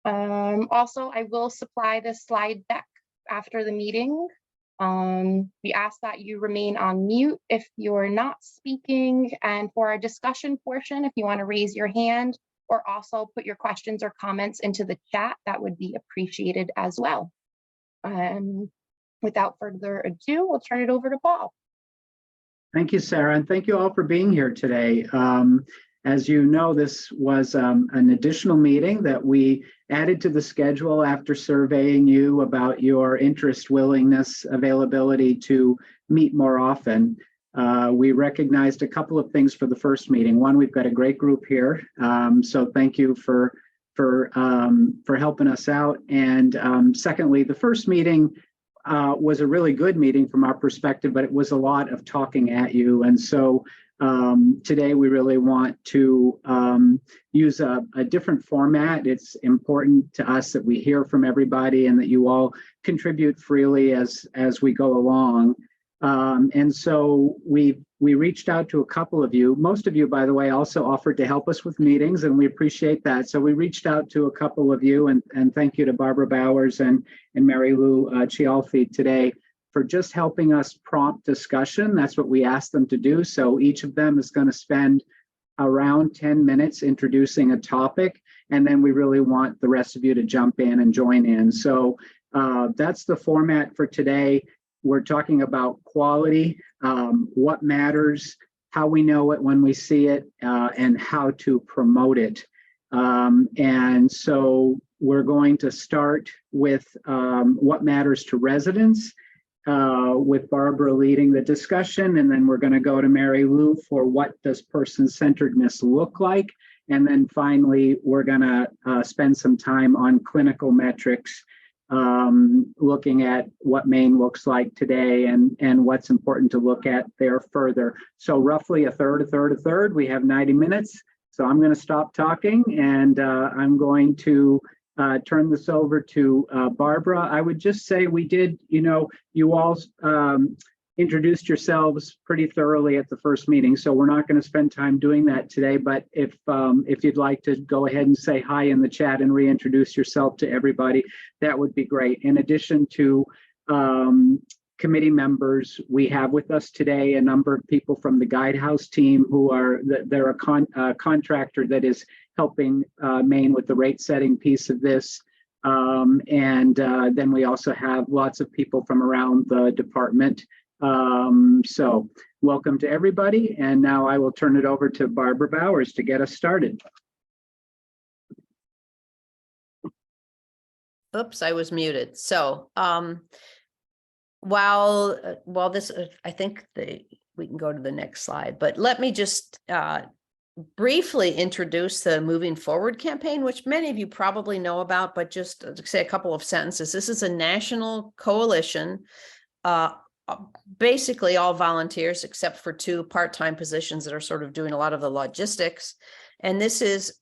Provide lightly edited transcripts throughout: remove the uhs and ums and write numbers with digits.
Also, I will supply the slide deck after the meeting. We ask that you remain on mute if you're not speaking, and for our discussion portion, if you want to raise your hand or also put your questions or comments into the chat, that would be appreciated as well. Without further ado, we'll turn it over to Paul. Thank you, Sarah, and thank you all for being here today. As you know, this was an additional meeting that we added to the schedule after surveying you about your interest, willingness, availability to meet more often. We recognized a couple of things for the first meeting. One, we've got a great group here, so thank you for helping us out. And secondly, the first meeting was a really good meeting from our perspective, but it was a lot of talking at you. And so today we really want to use a different format. It's important to us that we hear from everybody and that you all contribute freely as we go along. And so we reached out to a couple of you. Most of you, by the way, also offered to help us with meetings, and we appreciate that. So we reached out to a couple of you, and thank you to Barbara Bowers and Mary Lou Cialfi today for just helping us prompt discussion. That's what we asked them to do. So each of them is going to spend around 10 minutes introducing a topic, and then we really want the rest of you to jump in and join in. So that's the format for today. We're talking about quality, what matters, how we know it when we see it, and how to promote it. And so we're going to start with what matters to residents, with Barbara leading the discussion, and then we're going to go to Mary Lou for what does person-centeredness look like, and then finally we're going to spend some time on clinical metrics, looking at what Maine looks like today and what's important to look at there further. So roughly a third. We have 90 minutes. So I'm going to stop talking, and I'm going to turn this over to Barbara. I would just say we did, you all introduced yourselves pretty thoroughly at the first meeting, so we're not going to spend time doing that today. But if you'd like to go ahead and say hi in the chat and reintroduce yourself to everybody, that would be great. In addition to committee members, we have with us today a number of people from the Guidehouse team who are they're a contractor that is helping Maine with the rate setting piece of this. And then we also have lots of people from around the department. So welcome to everybody. And now I will turn it over to Barbara Bowers to get us started. Oops, I was muted. So while this, I think we can go to the next slide, but let me just briefly introduce the Moving Forward campaign, which many of you probably know about, but just to say a couple of sentences. This is a national coalition, basically all volunteers except for 2 part-time positions that are sort of doing a lot of the logistics. And this is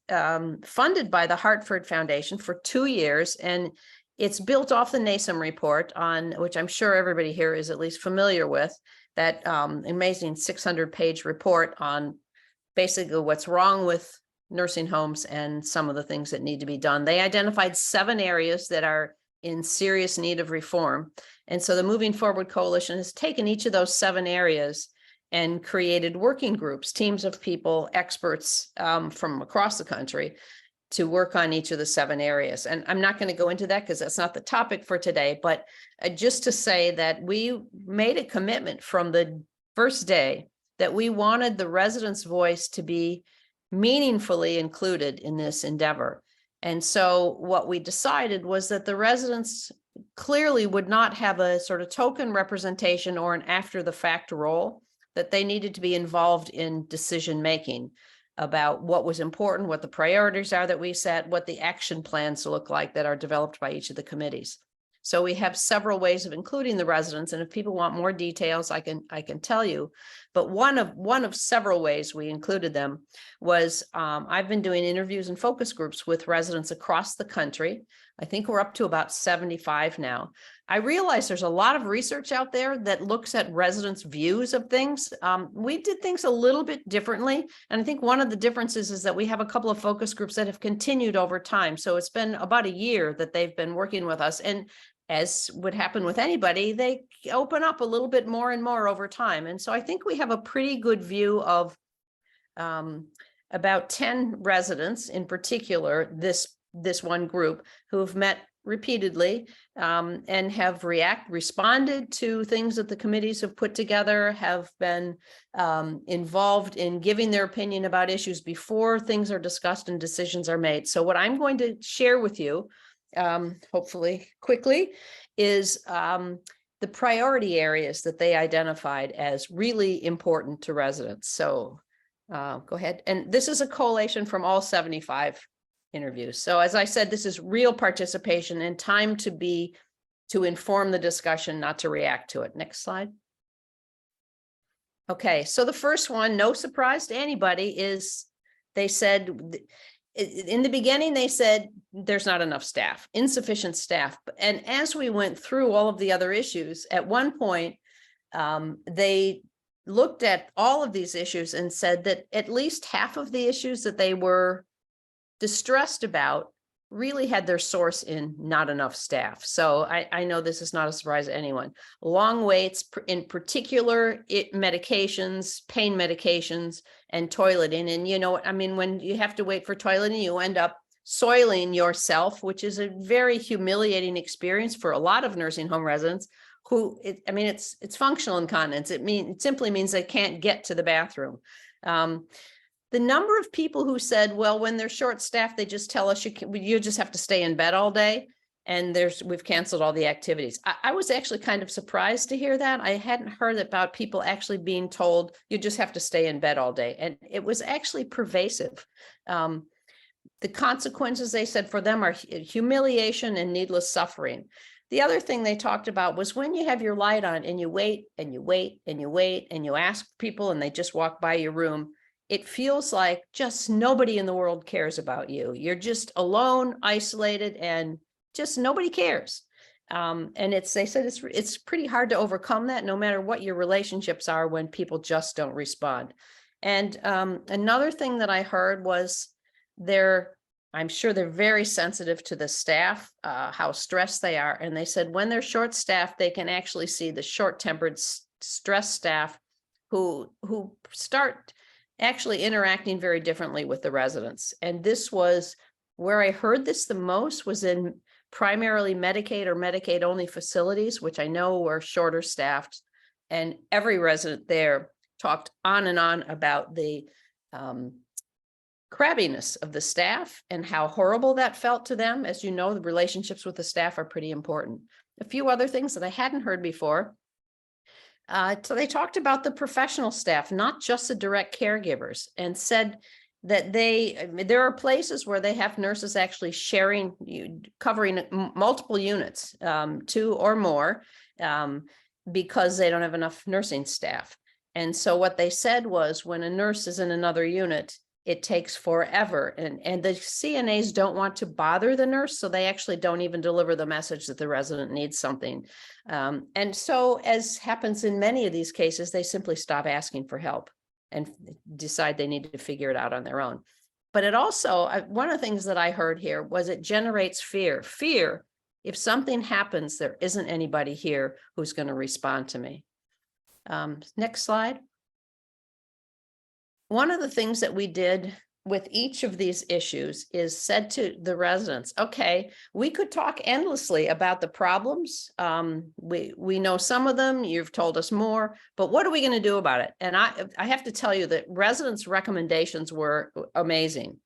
funded by the Hartford Foundation for 2 years, and it's built off the NASEM report, on which I'm sure everybody here is at least familiar with, that amazing 600-page report on basically what's wrong with nursing homes and some of the things that need to be done. They identified 7 areas that are in serious need of reform. And so the Moving Forward Coalition has taken each of those 7 areas and created working groups, teams of people, experts from across the country to work on each of the 7 areas. And I'm not going to go into that because that's not the topic for today, but just to say that we made a commitment from the first day that we wanted the residents' voice to be meaningfully included in this endeavor. And so what we decided was that the residents clearly would not have a sort of token representation or an after the fact role, that they needed to be involved in decision making about what was important, what the priorities are that we set, what the action plans look like that are developed by each of the committees. So we have several ways of including the residents, and if people want more details, I can tell you. But one of several ways we included them was I've been doing interviews and focus groups with residents across the country. I think we're up to about 75 now. I realize there's a lot of research out there that looks at residents' views of things. We did things a little bit differently. And I think one of the differences is that we have a couple of focus groups that have continued over time. So it's been about a year that they've been working with us. And as would happen with anybody, they open up a little bit more and more over time. And so I think we have a pretty good view of about 10 residents in particular, this one group, who have met repeatedly and have responded to things that the committees have put together, have been involved in giving their opinion about issues before things are discussed and decisions are made. So what I'm going to share with you, hopefully quickly, is the priority areas that they identified as really important to residents. So go ahead. And this is a collation from all 75 interviews. So as I said, this is real participation and time to inform the discussion, not to react to it. Next slide. Okay, so the first one, no surprise to anybody, is they said, in the beginning, they said there's not enough staff, insufficient staff. And as we went through all of the other issues, at one point, they looked at all of these issues and said that at least half of the issues that they were distressed about really had their source in not enough staff. So I know this is not a surprise to anyone. Long waits, in particular, medications, pain medications, and toileting. And you know, I mean, when you have to wait for toileting, you end up soiling yourself, which is a very humiliating experience for a lot of nursing home residents who, it's functional incontinence. It simply means they can't get to the bathroom. The number of people who said, well, when they're short staffed, they just tell us you just have to stay in bed all day, and we've canceled all the activities. I was actually kind of surprised to hear that. I hadn't heard about people actually being told you just have to stay in bed all day, and it was actually pervasive. The consequences, they said, for them are humiliation and needless suffering. The other thing they talked about was when you have your light on and you wait and you wait and you wait and you ask people and they just walk by your room, it feels like just nobody in the world cares about you. You're just alone, isolated, and just nobody cares. And they said it's pretty hard to overcome that, no matter what your relationships are, when people just don't respond. And another thing that I heard was I'm sure they're very sensitive to the staff, how stressed they are. And they said when they're short staffed, they can actually see the short-tempered, stressed staff who start actually interacting very differently with the residents. And this was where I heard this the most, was in primarily Medicaid or Medicaid only facilities, which I know were shorter staffed. And every resident there talked on and on about the crabbiness of the staff and how horrible that felt to them. As you know, the relationships with the staff are pretty important. A few other things that I hadn't heard before. So they talked about the professional staff, not just the direct caregivers, and said that there are places where they have nurses actually covering multiple units, 2 or more, because they don't have enough nursing staff. And so what they said was, when a nurse is in another unit, it takes forever. And the CNAs don't want to bother the nurse, so they actually don't even deliver the message that the resident needs something. And so, as happens in many of these cases, they simply stop asking for help and decide they need to figure it out on their own. But it also, one of the things that I heard here was it generates fear. Fear, if something happens, there isn't anybody here who's going to respond to me. Next slide. One of the things that we did with each of these issues is said to the residents, okay, we could talk endlessly about the problems. We know some of them, you've told us more, but what are we going to do about it? And I have to tell you that residents' recommendations were amazing.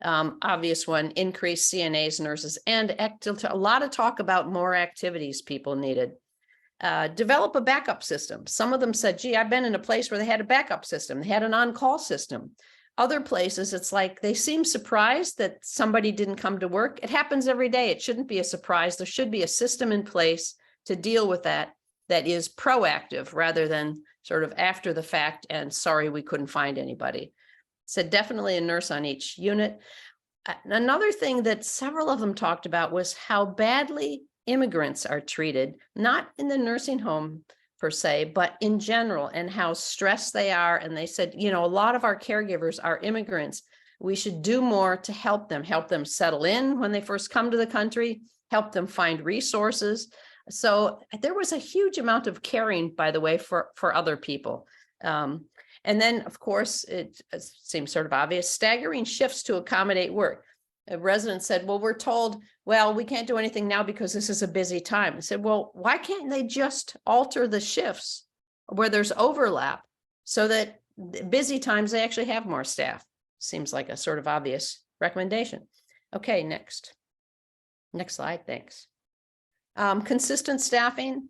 Obvious one, increase CNAs, nurses, and a lot of talk about more activities people needed. Develop a backup system. Some of them said, gee, I've been in a place where they had a backup system. They had an on-call system. Other places, it's like they seem surprised that somebody didn't come to work. It happens every day. It shouldn't be a surprise. There should be a system in place to deal with that is proactive rather than sort of after the fact and sorry, we couldn't find anybody. So definitely a nurse on each unit. Another thing that several of them talked about was how badly immigrants are treated, not in the nursing home per se, but in general, and how stressed they are. And they said, you know, a lot of our caregivers are immigrants. We should do more to help them settle in when they first come to the country, help them find resources. So there was a huge amount of caring, by the way, for other people. And then, of course, it seems sort of obvious, staggering shifts to accommodate work. A resident said, well, we're told, well, we can't do anything now because this is a busy time. I said, well, why can't they just alter the shifts where there's overlap so that busy times they actually have more staff? Seems like a sort of obvious recommendation. Okay, next slide, thanks. Consistent staffing.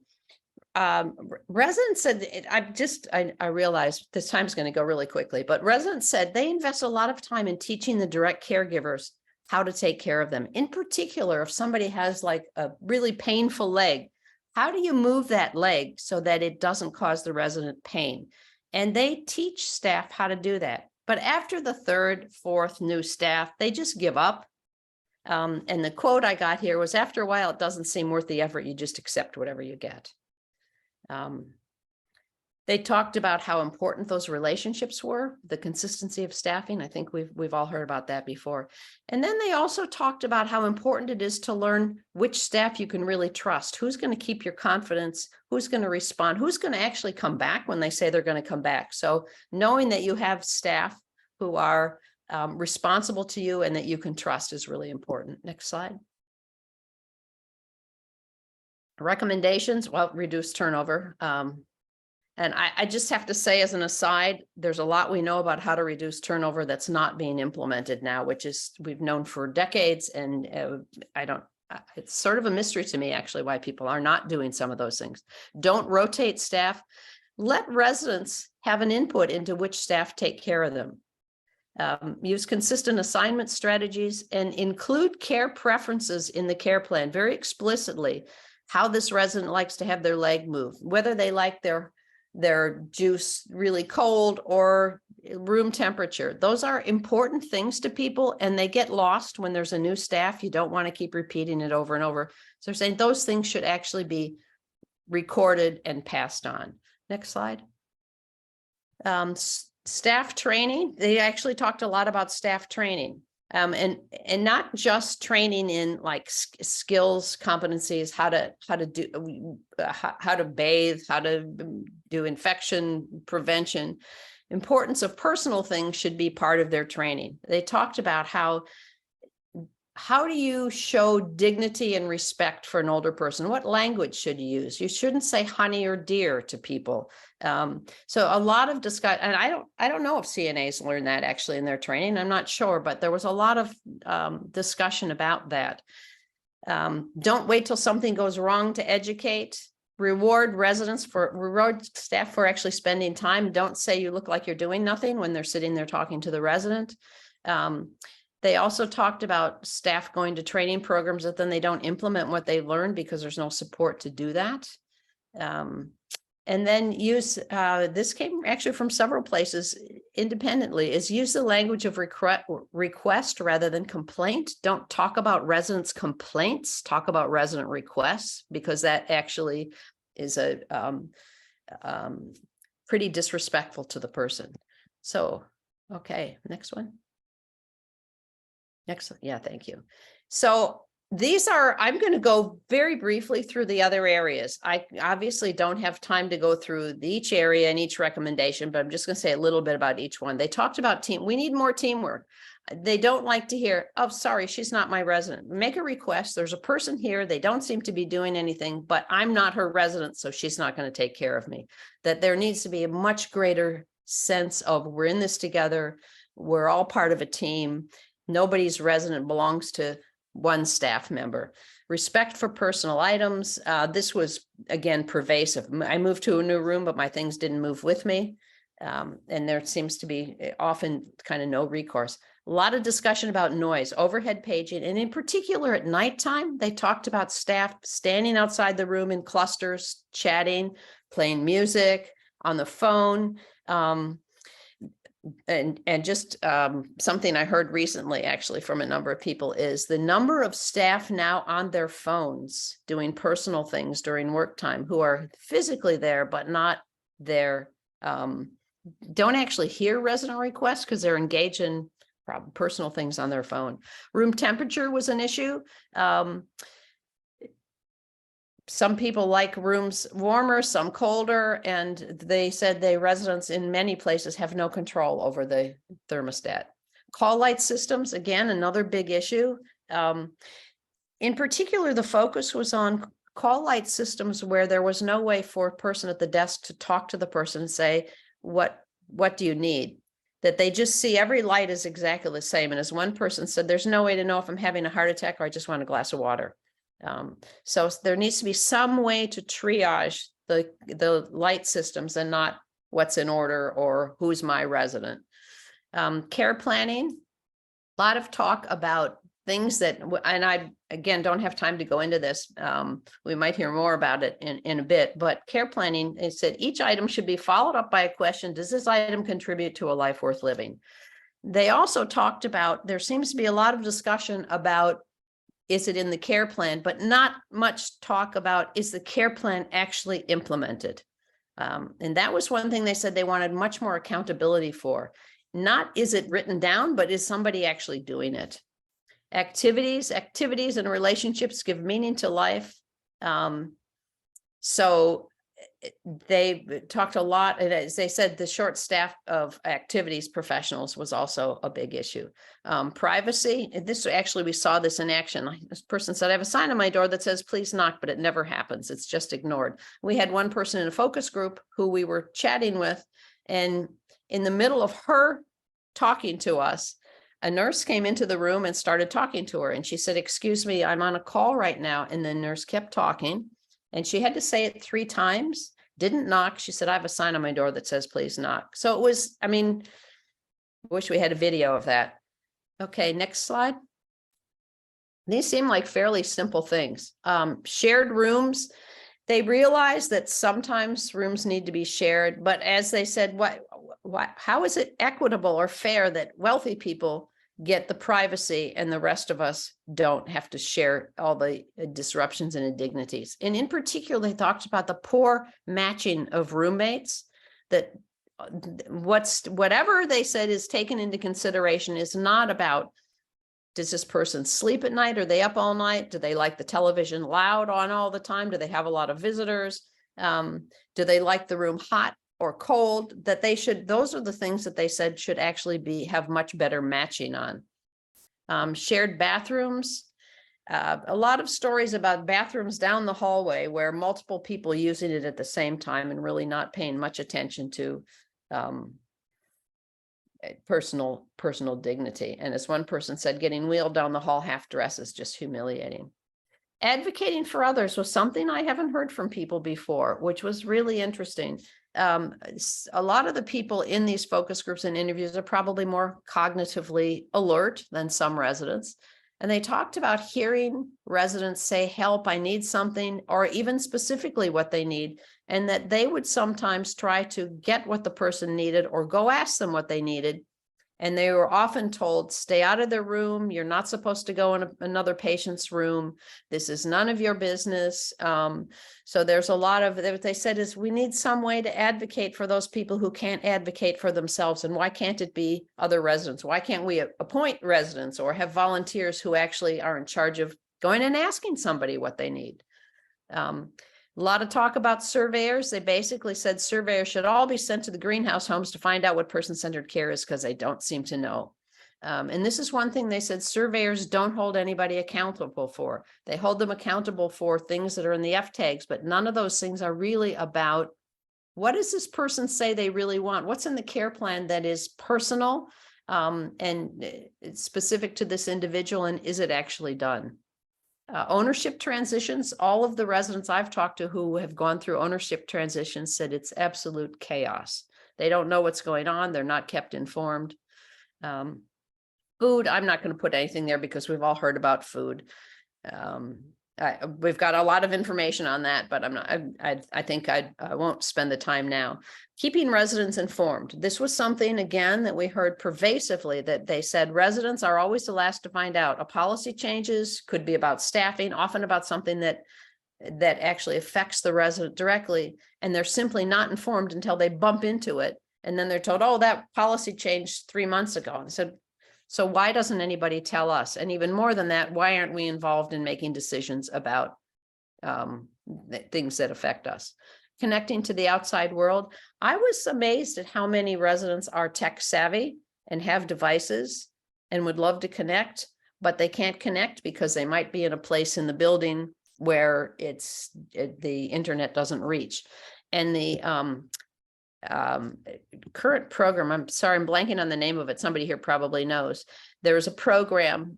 Residents said, I realized this time's going to go really quickly, but residents said they invest a lot of time in teaching the direct caregivers how to take care of them. In particular, if somebody has like a really painful leg, how do you move that leg so that it doesn't cause the resident pain? And they teach staff how to do that. But after the third, fourth new staff, they just give up. And the quote I got here was, after a while, it doesn't seem worth the effort. You just accept whatever you get. They talked about how important those relationships were, the consistency of staffing. I think we've all heard about that before. And then they also talked about how important it is to learn which staff you can really trust. Who's going to keep your confidence? Who's going to respond? Who's going to actually come back when they say they're going to come back? So knowing that you have staff who are responsible to you and that you can trust is really important. Next slide. Recommendations, well, reduce turnover. And I just have to say, as an aside, there's a lot we know about how to reduce turnover that's not being implemented now, which is we've known for decades. And it's sort of a mystery to me, actually, why people are not doing some of those things. Don't rotate staff. Let residents have an input into which staff take care of them. Use consistent assignment strategies and include care preferences in the care plan very explicitly. How this resident likes to have their leg moved, whether they like their juice really cold or room temperature. Those are important things to people, and they get lost when there's a new staff. You don't want to keep repeating it over and over. So they're saying those things should actually be recorded and passed on. Next slide. Staff training. They actually talked a lot about staff training. And not just training in like skills, competencies, how to bathe, how to do infection prevention. Importance of personal things should be part of their training. They talked about how do you show dignity and respect for an older person? What language should you use? You shouldn't say honey or dear to people. So a lot of discussion, and I don't know if CNAs learn that actually in their training. I'm not sure, but there was a lot of discussion about that. Don't wait till something goes wrong to educate. Reward staff for actually spending time. Don't say you look like you're doing nothing when they're sitting there talking to the resident. They also talked about staff going to training programs that then they don't implement what they learned because there's no support to do that. And then use, this came actually from several places independently, is use the language of request rather than complaint. Don't talk about residents' complaints, talk about resident requests, because that actually is a pretty disrespectful to the person. So, okay, next one. Next, yeah, thank you. So these are, I'm going to go very briefly through the other areas. I obviously don't have time to go through each area and each recommendation, but I'm just going to say a little bit about each one. They talked about we need more teamwork. They don't like to hear, oh, sorry, she's not my resident. Make a request. There's a person here. They don't seem to be doing anything, but I'm not her resident, so she's not going to take care of me. That there needs to be a much greater sense of we're in this together. We're all part of a team. Nobody's resident belongs to one staff member. Respect for personal items. This was, again, pervasive. I moved to a new room, but my things didn't move with me. And there seems to be often kind of no recourse. A lot of discussion about noise, overhead paging, and in particular at nighttime, they talked about staff standing outside the room in clusters, chatting, playing music, on the phone. and just something I heard recently, actually, from a number of people, is the number of staff now on their phones doing personal things during work time who are physically there, but not there, don't actually hear resident requests because they're engaged in personal things on their phone. Room temperature was an issue. Some people like rooms warmer, some colder, and they said the residents in many places have no control over the thermostat. Call light systems, again, another big issue. In particular, the focus was on call light systems where there was no way for a person at the desk to talk to the person and say, what do you need? That they just see every light is exactly the same. And as one person said, there's no way to know if I'm having a heart attack or I just want a glass of water. So there needs to be some way to triage the light systems and not what's in order or who's my resident. Care planning, a lot of talk about things that, and I, again, don't have time to go into this. We might hear more about it in a bit, but care planning, it said each item should be followed up by a question. Does this item contribute to a life worth living? They also talked about, there seems to be a lot of discussion about, is it in the care plan, but not much talk about, is the care plan actually implemented? And that was one thing they said they wanted much more accountability for. Not is it written down, but is somebody actually doing it? Activities and relationships give meaning to life. So they talked a lot, and as they said, the short staff of activities professionals was also a big issue. Privacy, and this actually, we saw this in action. This person said, I have a sign on my door that says, please knock, but it never happens. It's just ignored. We had one person in a focus group who we were chatting with, and in the middle of her talking to us, a nurse came into the room and started talking to her. And she said, excuse me, I'm on a call right now. And the nurse kept talking. And she had to say it 3 times, didn't knock. She said, I have a sign on my door that says, please knock. So it was, I mean, I wish we had a video of that. Okay, next slide. These seem like fairly simple things. Shared rooms, they realized that sometimes rooms need to be shared, but as they said, how is it equitable or fair that wealthy people get the privacy and the rest of us don't have to share all the disruptions and indignities? And in particular, they talked about the poor matching of roommates, that whatever they said is taken into consideration is not about, does this person sleep at night? Are they up all night? Do they like the television loud on all the time? Do they have a lot of visitors? Do they like the room hot or cold? That they should, those are the things that they said should actually have much better matching on. Shared bathrooms, a lot of stories about bathrooms down the hallway where multiple people using it at the same time and really not paying much attention to personal dignity. And as one person said, getting wheeled down the hall half dressed is just humiliating. Advocating for others was something I haven't heard from people before, which was really interesting. A lot of the people in these focus groups and interviews are probably more cognitively alert than some residents. And they talked about hearing residents say, help, I need something, or even specifically what they need, and that they would sometimes try to get what the person needed or go ask them what they needed. And they were often told, stay out of their room. You're not supposed to go in another patient's room. This is none of your business. So there's a lot of, what they said is, we need some way to advocate for those people who can't advocate for themselves. And why can't it be other residents? Why can't we appoint residents or have volunteers who actually are in charge of going and asking somebody what they need? A lot of talk about surveyors. They basically said surveyors should all be sent to the greenhouse homes to find out what person-centered care is, because they don't seem to know. And this is one thing they said surveyors don't hold anybody accountable for. They hold them accountable for things that are in the F tags, but none of those things are really about, what does this person say they really want? What's in the care plan that is personal and it's specific to this individual, and is it actually done? Ownership transitions, all of the residents I've talked to who have gone through ownership transitions said it's absolute chaos. They don't know what's going on. They're not kept informed. Food, I'm not going to put anything there because we've all heard about food. we've got a lot of information on that, but I'm not, I think I won't spend the time now. Keeping residents informed. This was something, again, that we heard pervasively, that they said residents are always the last to find out. A policy changes, could be about staffing, often about something that actually affects the resident directly, and they're simply not informed until they bump into it. And then they're told, oh, that policy changed 3 months ago. And I said, so why doesn't anybody tell us? And even more than that, why aren't we involved in making decisions about things that affect us? Connecting to the outside world. I was amazed at how many residents are tech savvy and have devices and would love to connect, but they can't connect because they might be in a place in the building where the internet doesn't reach. And the current program, I'm sorry, I'm blanking on the name of it. Somebody here probably knows. There's a program,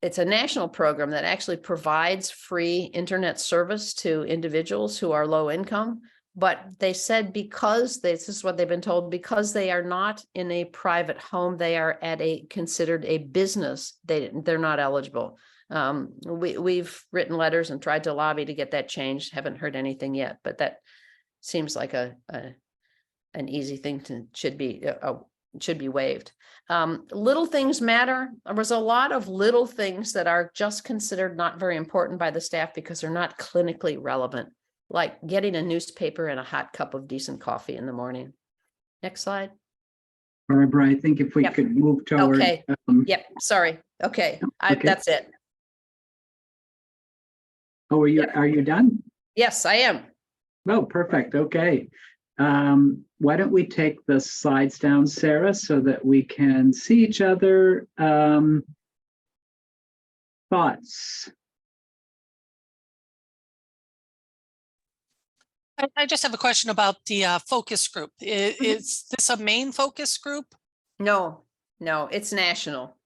it's a national program that actually provides free internet service to individuals who are low income. But they said, because this is what they've been told, because they are not in a private home, they are at considered a business, they're not eligible. We've written letters and tried to lobby to get that changed. Haven't heard anything yet, but that seems like an easy thing to should be waived. Little things matter. There was a lot of little things that are just considered not very important by the staff because they're not clinically relevant, like getting a newspaper and a hot cup of decent coffee in the morning. Next slide. Barbara, I think if we Yep. could move toward. Okay. Yep. Sorry. Okay. Okay. That's it. Oh, are you done? Yes, I am. Oh, perfect. Okay. Why don't we take the slides down, Sarah, so that we can see each other? Thoughts? I just have a question about the focus group. Is this a main focus group? No, it's national.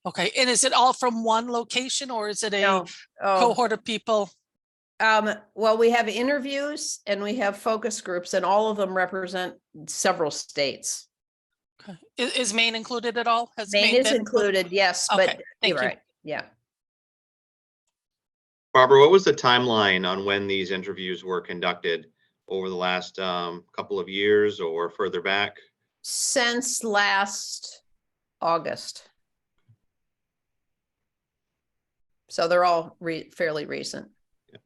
Okay, and is it all from one location or is it a No. Oh. cohort of people? Well, we have interviews and we have focus groups, and all of them represent several states. Okay. Is Maine included at all? Has Maine is been included, yes, Okay, but thank you're you. right. Yeah. Barbara, what was the timeline on when these interviews were conducted over the last couple of years or further back? Since last August. So they're all fairly recent. Yeah.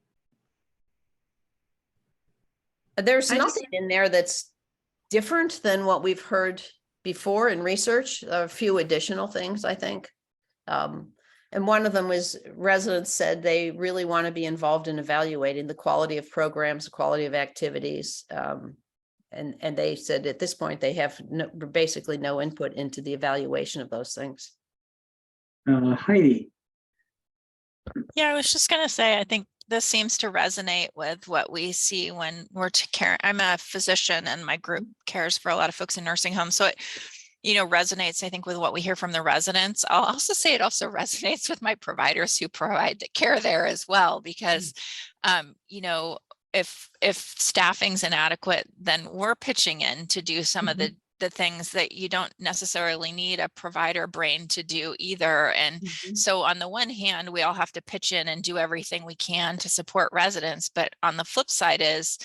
There's I just- nothing in there that's different than what we've heard before in research. A few additional things, I think. And one of them was residents said they really want to be involved in evaluating the quality of programs, the quality of activities. And they said at this point, they have basically no input into the evaluation of those things. Heidi. Yeah, I was just going to say, I think this seems to resonate with what we see when we're I'm a physician and my group cares for a lot of folks in nursing homes. So it, resonates, I think, with what we hear from the residents. I'll also say it also resonates with my providers who provide the care there as well, because, if staffing's inadequate, then we're pitching in to do some of the things that you don't necessarily need a provider brain to do either. And so on the one hand, we all have to pitch in and do everything we can to support residents. But on the flip side is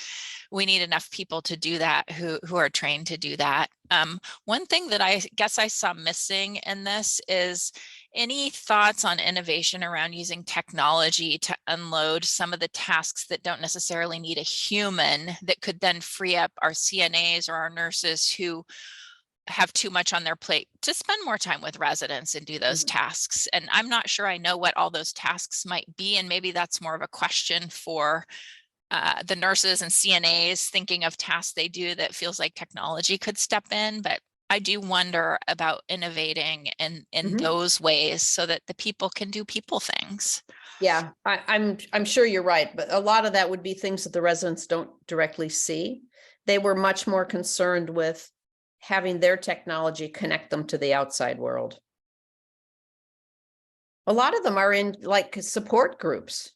we need enough people to do that who are trained to do that. One thing that I guess I saw missing in this is any thoughts on innovation around using technology to unload some of the tasks that don't necessarily need a human, that could then free up our CNAs or our nurses who have too much on their plate to spend more time with residents and do those tasks. And I'm not sure I know what all those tasks might be. And maybe that's more of a question for the nurses and CNAs thinking of tasks they do that feels like technology could step in. But I do wonder about innovating in those ways so that the people can do people things. Yeah, I'm sure you're right, but a lot of that would be things that the residents don't directly see. They were much more concerned with having their technology connect them to the outside world. A lot of them are in like support groups.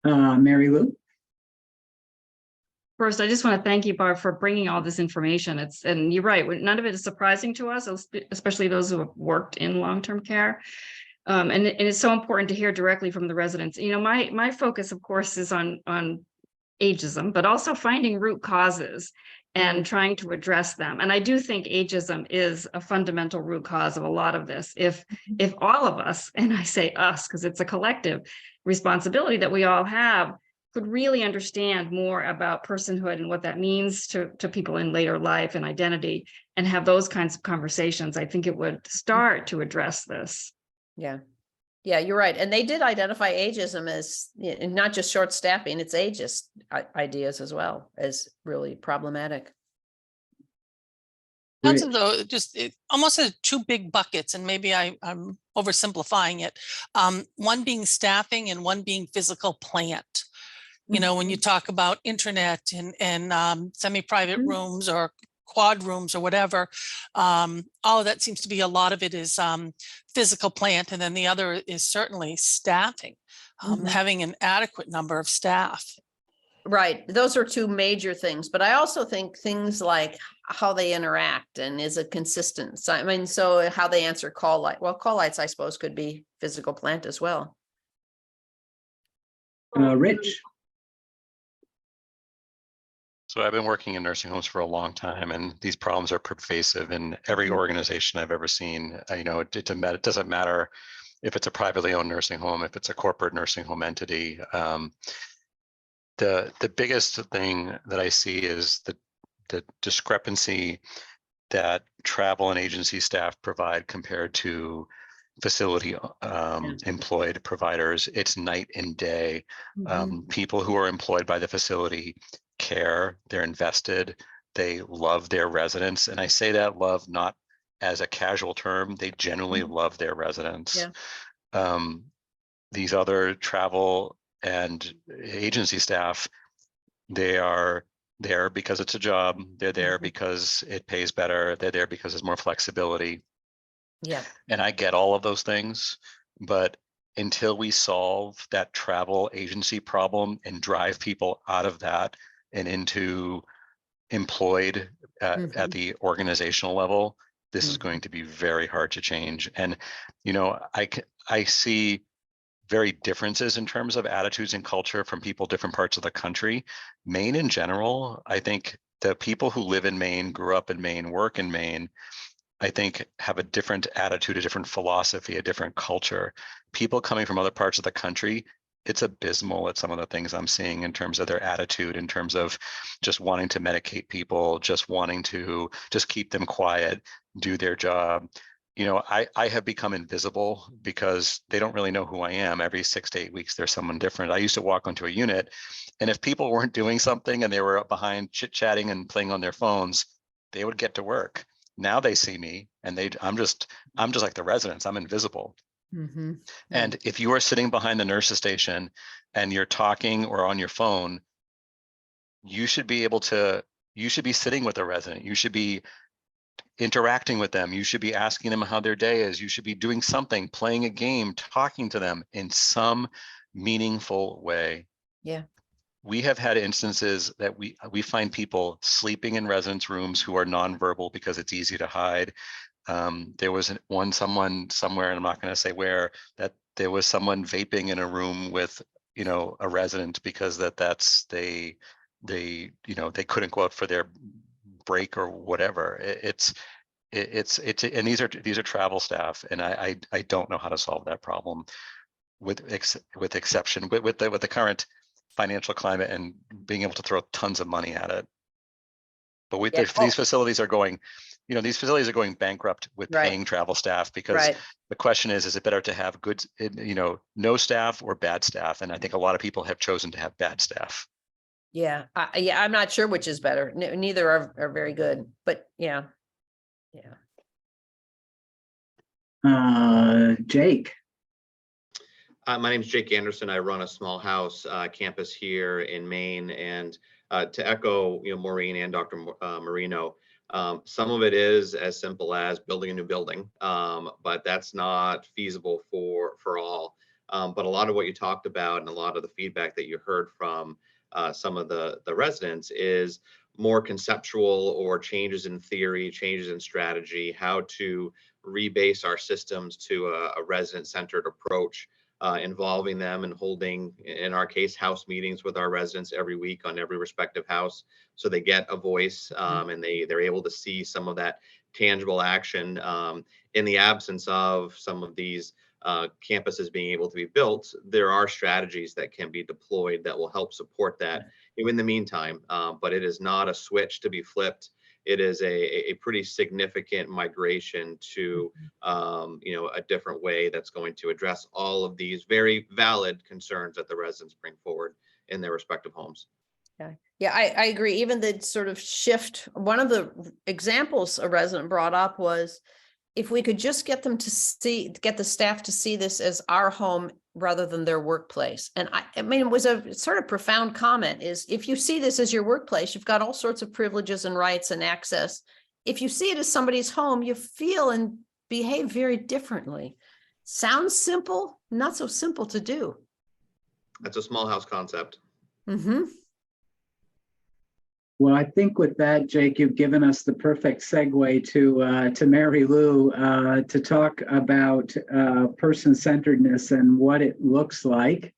Mary Lou. First, I just want to thank you, Barb, for bringing all this information. And you're right, none of it is surprising to us, especially those who have worked in long-term care. And it's so important to hear directly from the residents. You know, my focus, of course, is on ageism, but also finding root causes and trying to address them. And I do think ageism is a fundamental root cause of a lot of this. If all of us, and I say us because it's a collective responsibility that we all have, could really understand more about personhood and what that means to people in later life and identity, and have those kinds of conversations, I think it would start to address this. Yeah. Yeah, you're right. And they did identify ageism as not just short staffing, it's ageist ideas as well as really problematic. Sounds Rich. as though just almost as two big buckets, and maybe I'm oversimplifying it. One being staffing and one being physical plant. You know, when you talk about internet and semi-private rooms or quad rooms or whatever, all of that seems to be, a lot of it is physical plant, and then the other is certainly staffing, having an adequate number of staff. Right. Those are two major things, but I also think things like how they interact and is it consistent? So, I mean, so how they answer call light. Well, call lights, I suppose, could be physical plant as well. Rich. So I've been working in nursing homes for a long time, and these problems are pervasive in every organization I've ever seen. You know, it doesn't matter if it's a privately owned nursing home, if it's a corporate nursing home entity. The biggest thing that I see is the discrepancy that travel and agency staff provide compared to facility employed providers. It's night and day. People who are employed by the facility care, they're invested, they love their residents. And I say that love not as a casual term, they genuinely love their residents. Yeah. These other travel and agency staff, they are there because it's a job, they're there because it pays better, they're there because there's more flexibility. Yeah. And I get all of those things, but until we solve that travel agency problem and drive people out of that and into employed at the organizational level, this is going to be very hard to change. And, you know, I see very differences in terms of attitudes and culture from people different parts of the country. Maine in general, I think the people who live in Maine, grew up in Maine, work in Maine, I think have a different attitude, a different philosophy, a different culture. People coming from other parts of the country, it's abysmal at some of the things I'm seeing in terms of their attitude, in terms of just wanting to medicate people, just wanting to just keep them quiet, do their job. You know, I have become invisible because they don't really know who I am. Every 6 to 8 weeks, there's someone different. I used to walk onto a unit, and if people weren't doing something and they were up behind chit-chatting and playing on their phones, they would get to work. Now they see me and I'm just like the residents, I'm invisible. And if you are sitting behind the nurse's station and you're talking or on your phone, you should be sitting with a resident. You should be interacting with them. You should be asking them how their day is. You should be doing something, playing a game, talking to them in some meaningful way. Yeah. We have had instances that we find people sleeping in residence rooms who are nonverbal because it's easy to hide. There was someone somewhere, and I'm not going to say where, that there was someone vaping in a room with, you know, a resident because they couldn't go out for their break or whatever. It's and these are travel staff, and I don't know how to solve that problem with exception with the current financial climate and being able to throw tons of money at it. But these facilities are going, these facilities are going bankrupt with paying travel staff because the question is it better to have good, no staff or bad staff? And I think a lot of people have chosen to have bad staff. Yeah. I'm not sure which is better. Neither are very good, but yeah. Jake. My name is Jake Anderson. I run a small house campus here in Maine, and to echo, Maureen and Dr. Marino, some of it is as simple as building a new building, but that's not feasible for all. But a lot of what you talked about and a lot of the feedback that you heard from some of the residents is more conceptual or changes in theory, changes in strategy, how to rebase our systems to a resident-centered approach, involving them and holding, in our case, house meetings with our residents every week on every respective house, so they get a voice, and they're able to see some of that tangible action. In the absence of some of these campuses being able to be built, there are strategies that can be deployed that will help support that in the meantime. But it is not a switch to be flipped. It is a pretty significant migration to a different way that's going to address all of these very valid concerns that the residents bring forward in their respective homes. Yeah, I agree. Even the sort of shift, one of the examples a resident brought up was if we could just get them to get the staff to see this as our home rather than their workplace. And I mean, it was a sort of profound comment, is if you see this as your workplace, you've got all sorts of privileges and rights and access. If you see it as somebody's home, you feel and behave very differently. Sounds simple, not so simple to do. That's a small house concept. Mm-hmm. Well, I think with that, Jake, you've given us the perfect segue to Mary Lou to talk about person-centeredness and what it looks like.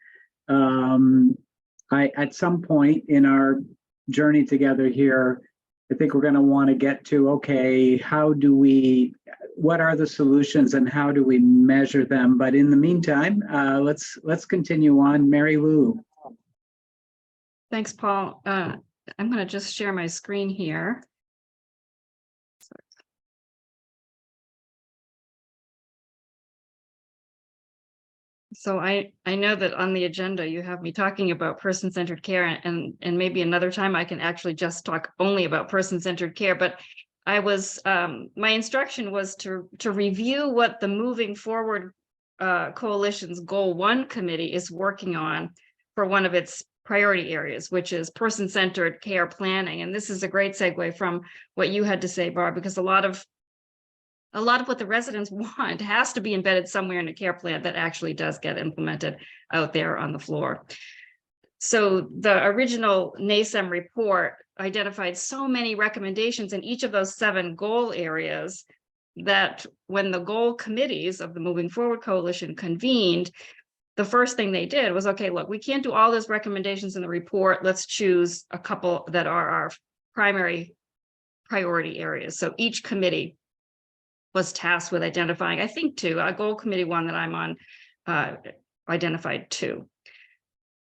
At some point in our journey together here, I think we're going to want to get to, okay, what are the solutions and how do we measure them? But in the meantime, let's continue on. Mary Lou. Thanks, Paul. I'm going to just share my screen here. So I know that on the agenda you have me talking about person-centered care, and maybe another time I can actually just talk only about person-centered care. But I was my instruction was to review what the Moving Forward Coalition's Goal 1 committee is working on for one of its priority areas, which is person-centered care planning. And this is a great segue from what you had to say, Barb, because a lot of what the residents want has to be embedded somewhere in a care plan that actually does get implemented out there on the floor. So the original NASEM report identified so many recommendations in each of those 7 goal areas that when the goal committees of the Moving Forward Coalition convened, the first thing they did was, okay, look, we can't do all those recommendations in the report. Let's choose a couple that are our primary priority areas. So each committee was tasked with identifying, I think 2, a goal committee 1 that I'm on identified 2.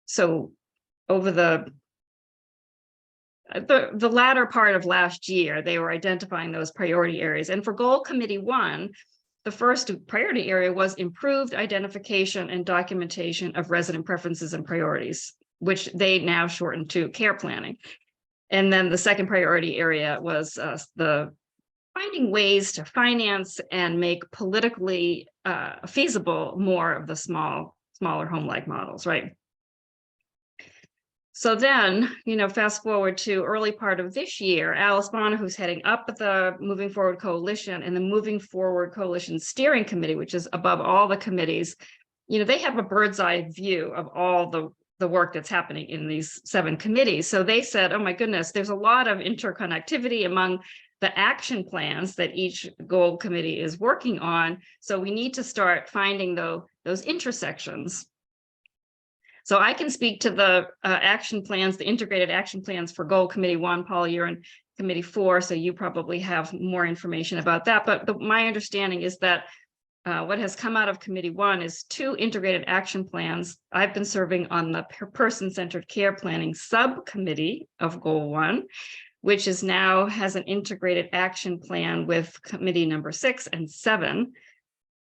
So over the latter part of last year, they were identifying those priority areas. And for goal committee 1, the first priority area was improved identification and documentation of resident preferences and priorities, which they now shortened to care planning. And then the second priority area was the finding ways to finance and make politically feasible more of the smaller home-like models, right? So then, fast forward to early part of this year, Alice Bonner, who's heading up the Moving Forward Coalition and the Moving Forward Coalition Steering Committee, which is above all the committees, they have a bird's eye view of all the work that's happening in these 7 committees. So they said, oh my goodness, there's a lot of interconnectivity among the action plans that each goal committee is working on. So we need to start finding those intersections. So I can speak to the action plans, the integrated action plans for goal committee 1, Paul, you're in committee 4, so you probably have more information about that. But my understanding is that what has come out of committee 1 is 2 integrated action plans. I've been serving on the person-centered care planning subcommittee of goal 1, which is now has an integrated action plan with committee number 6 and 7.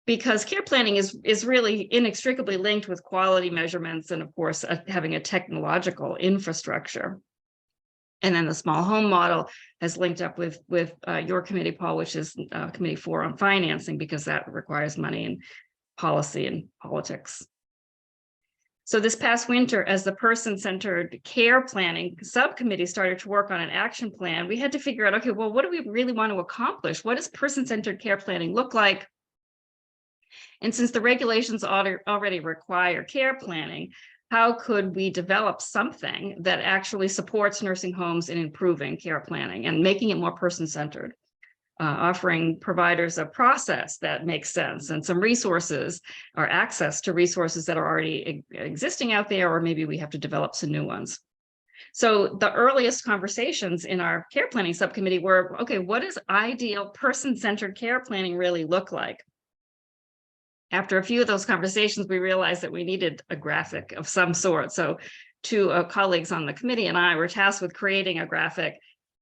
Because care planning is really inextricably linked with quality measurements and, of course, having a technological infrastructure. And then the small home model has linked up with your committee, Paul, which is committee 4 on financing, because that requires money and policy and politics. So this past winter, as the person-centered care planning subcommittee started to work on an action plan, we had to figure out, okay, well, what do we really want to accomplish? What does person-centered care planning look like? And since the regulations already require care planning, how could we develop something that actually supports nursing homes in improving care planning and making it more person-centered, offering providers a process that makes sense and some resources or access to resources that are already existing out there, or maybe we have to develop some new ones. So the earliest conversations in our care planning subcommittee were, okay, what does ideal person-centered care planning really look like? After a few of those conversations, we realized that we needed a graphic of some sort. So two colleagues on the committee and I were tasked with creating a graphic.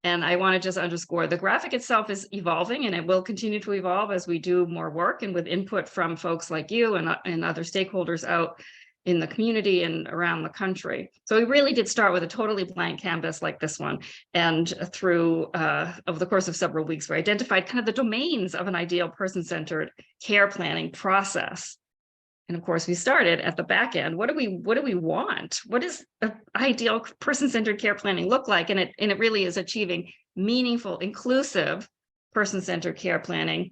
And I want to just underscore the graphic itself is evolving, and it will continue to evolve as we do more work and with input from folks like you and other stakeholders out in the community and around the country. So we really did start with a totally blank canvas like this one. And through over the course of several weeks, we identified kind of the domains of an ideal person-centered care planning process. And of course, we started at the back end. What do we want? What does an ideal person-centered care planning look like? And it really is achieving meaningful, inclusive person-centered care planning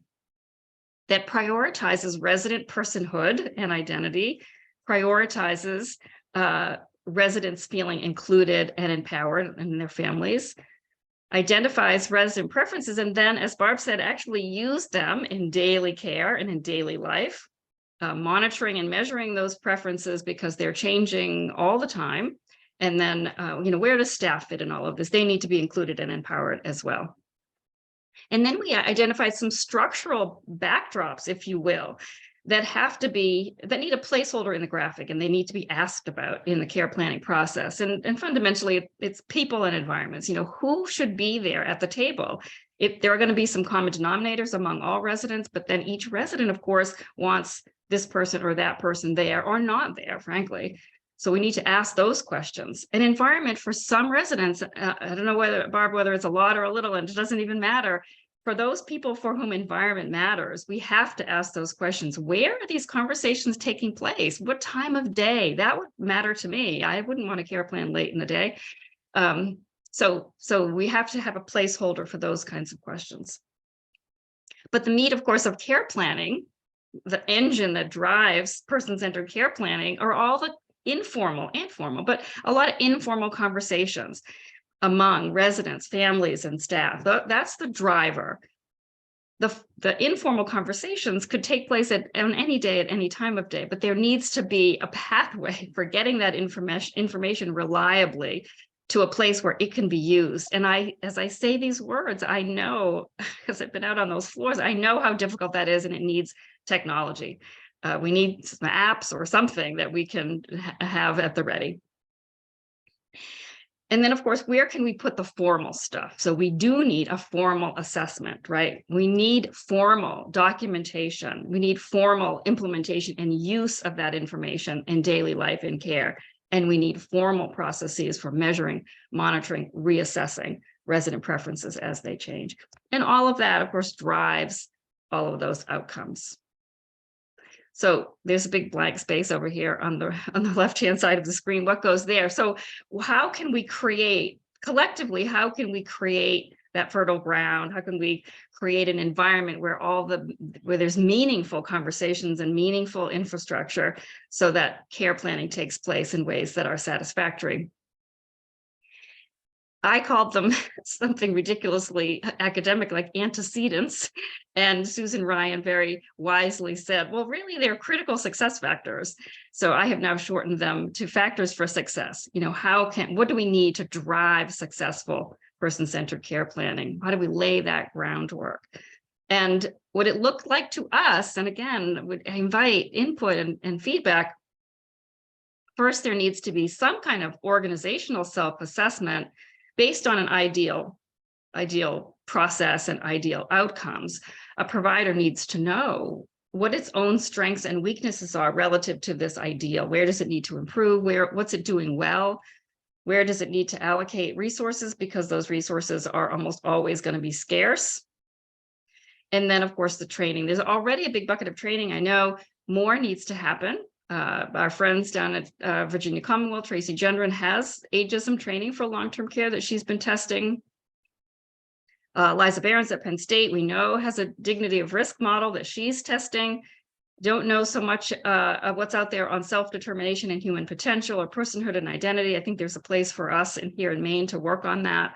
that prioritizes resident personhood and identity, prioritizes residents feeling included and empowered in their families, identifies resident preferences, and then, as Barb said, actually use them in daily care and in daily life, monitoring and measuring those preferences because they're changing all the time. And then, where does staff fit in all of this? They need to be included and empowered as well. And then we identified some structural backdrops, if you will, that need a placeholder in the graphic, and they need to be asked about in the care planning process. And fundamentally, it's people and environments. Who should be there at the table? There are going to be some common denominators among all residents, but then each resident, of course, wants this person or that person there or not there, frankly. So we need to ask those questions. An environment for some residents, I don't know whether it's a lot or a little, and it doesn't even matter. For those people for whom environment matters, we have to ask those questions. Where are these conversations taking place? What time of day? That would matter to me. I wouldn't want a care plan late in the day. So we have to have a placeholder for those kinds of questions. But the meat, of course, of care planning, the engine that drives person-centered care planning, are all the informal and formal, but a lot of informal conversations among residents, families, and staff. That's the driver. The informal conversations could take place on any day, at any time of day, but there needs to be a pathway for getting that information reliably to a place where it can be used. And as I say these words, I know, because I've been out on those floors, I know how difficult that is, and it needs technology. We need some apps or something that we can have at the ready. And then, of course, where can we put the formal stuff? So we do need a formal assessment, right? We need formal documentation. We need formal implementation and use of that information in daily life in care. And we need formal processes for measuring, monitoring, reassessing resident preferences as they change. And all of that, of course, drives all of those outcomes. So there's a big blank space over here on the left-hand side of the screen. What goes there? So how can we create, collectively, how can we create that fertile ground? How can we create an environment where where there's meaningful conversations and meaningful infrastructure so that care planning takes place in ways that are satisfactory? I called them something ridiculously academic, like antecedents. And Susan Ryan very wisely said, well, really, they're critical success factors. So I have now shortened them to factors for success. What do we need to drive successful person-centered care planning? How do we lay that groundwork? And what it looked like to us, and again, would invite input and feedback. First, there needs to be some kind of organizational self-assessment based on an ideal process and ideal outcomes. A provider needs to know what its own strengths and weaknesses are relative to this ideal. Where does it need to improve? What's it doing well? Where does it need to allocate resources? Because those resources are almost always going to be scarce. And then, of course, the training. There's already a big bucket of training. I know more needs to happen. Our friends down at Virginia Commonwealth, Tracy Gendron, has ageism training for long-term care that she's been testing. Liza Behrens at Penn State, we know, has a dignity of risk model that she's testing. don't know so much of what's out there on self-determination and human potential or personhood and identity. I think there's a place for us here in Maine to work on that.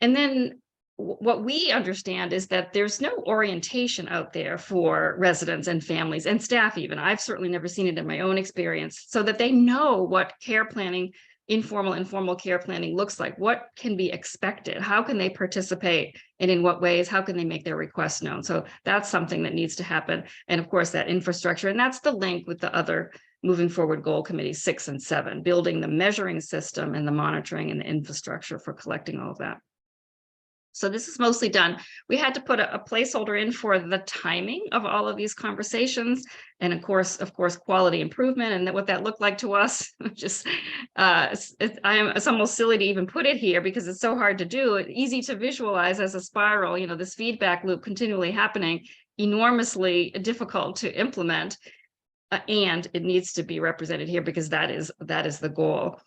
And then what we understand is that there's no orientation out there for residents and families and staff even. I've certainly never seen it in my own experience, so that they know what care planning, informal and formal care planning looks like. What can be expected? How can they participate? And in what ways? How can they make their requests known? So that's something that needs to happen. And of course, that infrastructure, and that's the link with the other moving forward goal committees 6 and 7, building the measuring system and the monitoring and the infrastructure for collecting all of that. So this is mostly done. We had to put a placeholder in for the timing of all of these conversations, and of course, quality improvement, and what that looked like to us. Just, it's almost silly to even put it here because it's so hard to do. It's easy to visualize as a spiral. You know, this feedback loop continually happening, enormously difficult to implement, and it needs to be represented here because that is the goal.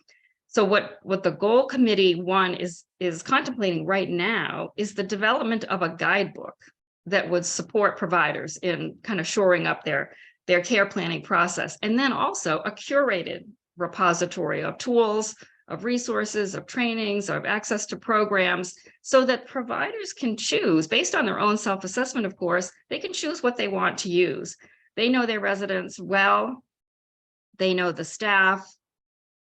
So what the goal committee one is contemplating right now is the development of a guidebook that would support providers in kind of shoring up their care planning process. And then also a curated repository of tools, of resources, of trainings, of access to programs, so that providers can choose based on their own self-assessment, of course, they can choose what they want to use. They know their residents well, they know the staff.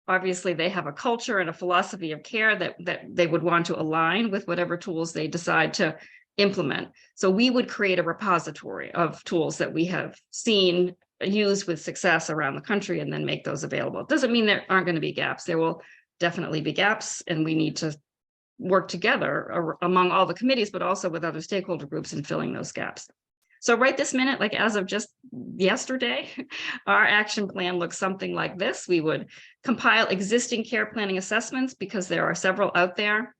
Obviously, they have a culture and a philosophy of care that they would want to align with whatever tools they decide to implement. So we would create a repository of tools that we have seen used with success around the country and then make those available. It doesn't mean there aren't going to be gaps. There will definitely be gaps, and we need to work together among all the committees, but also with other stakeholder groups in filling those gaps. So right this minute, like as of just yesterday, our action plan looks something like this. We would compile existing care planning assessments because there are several out there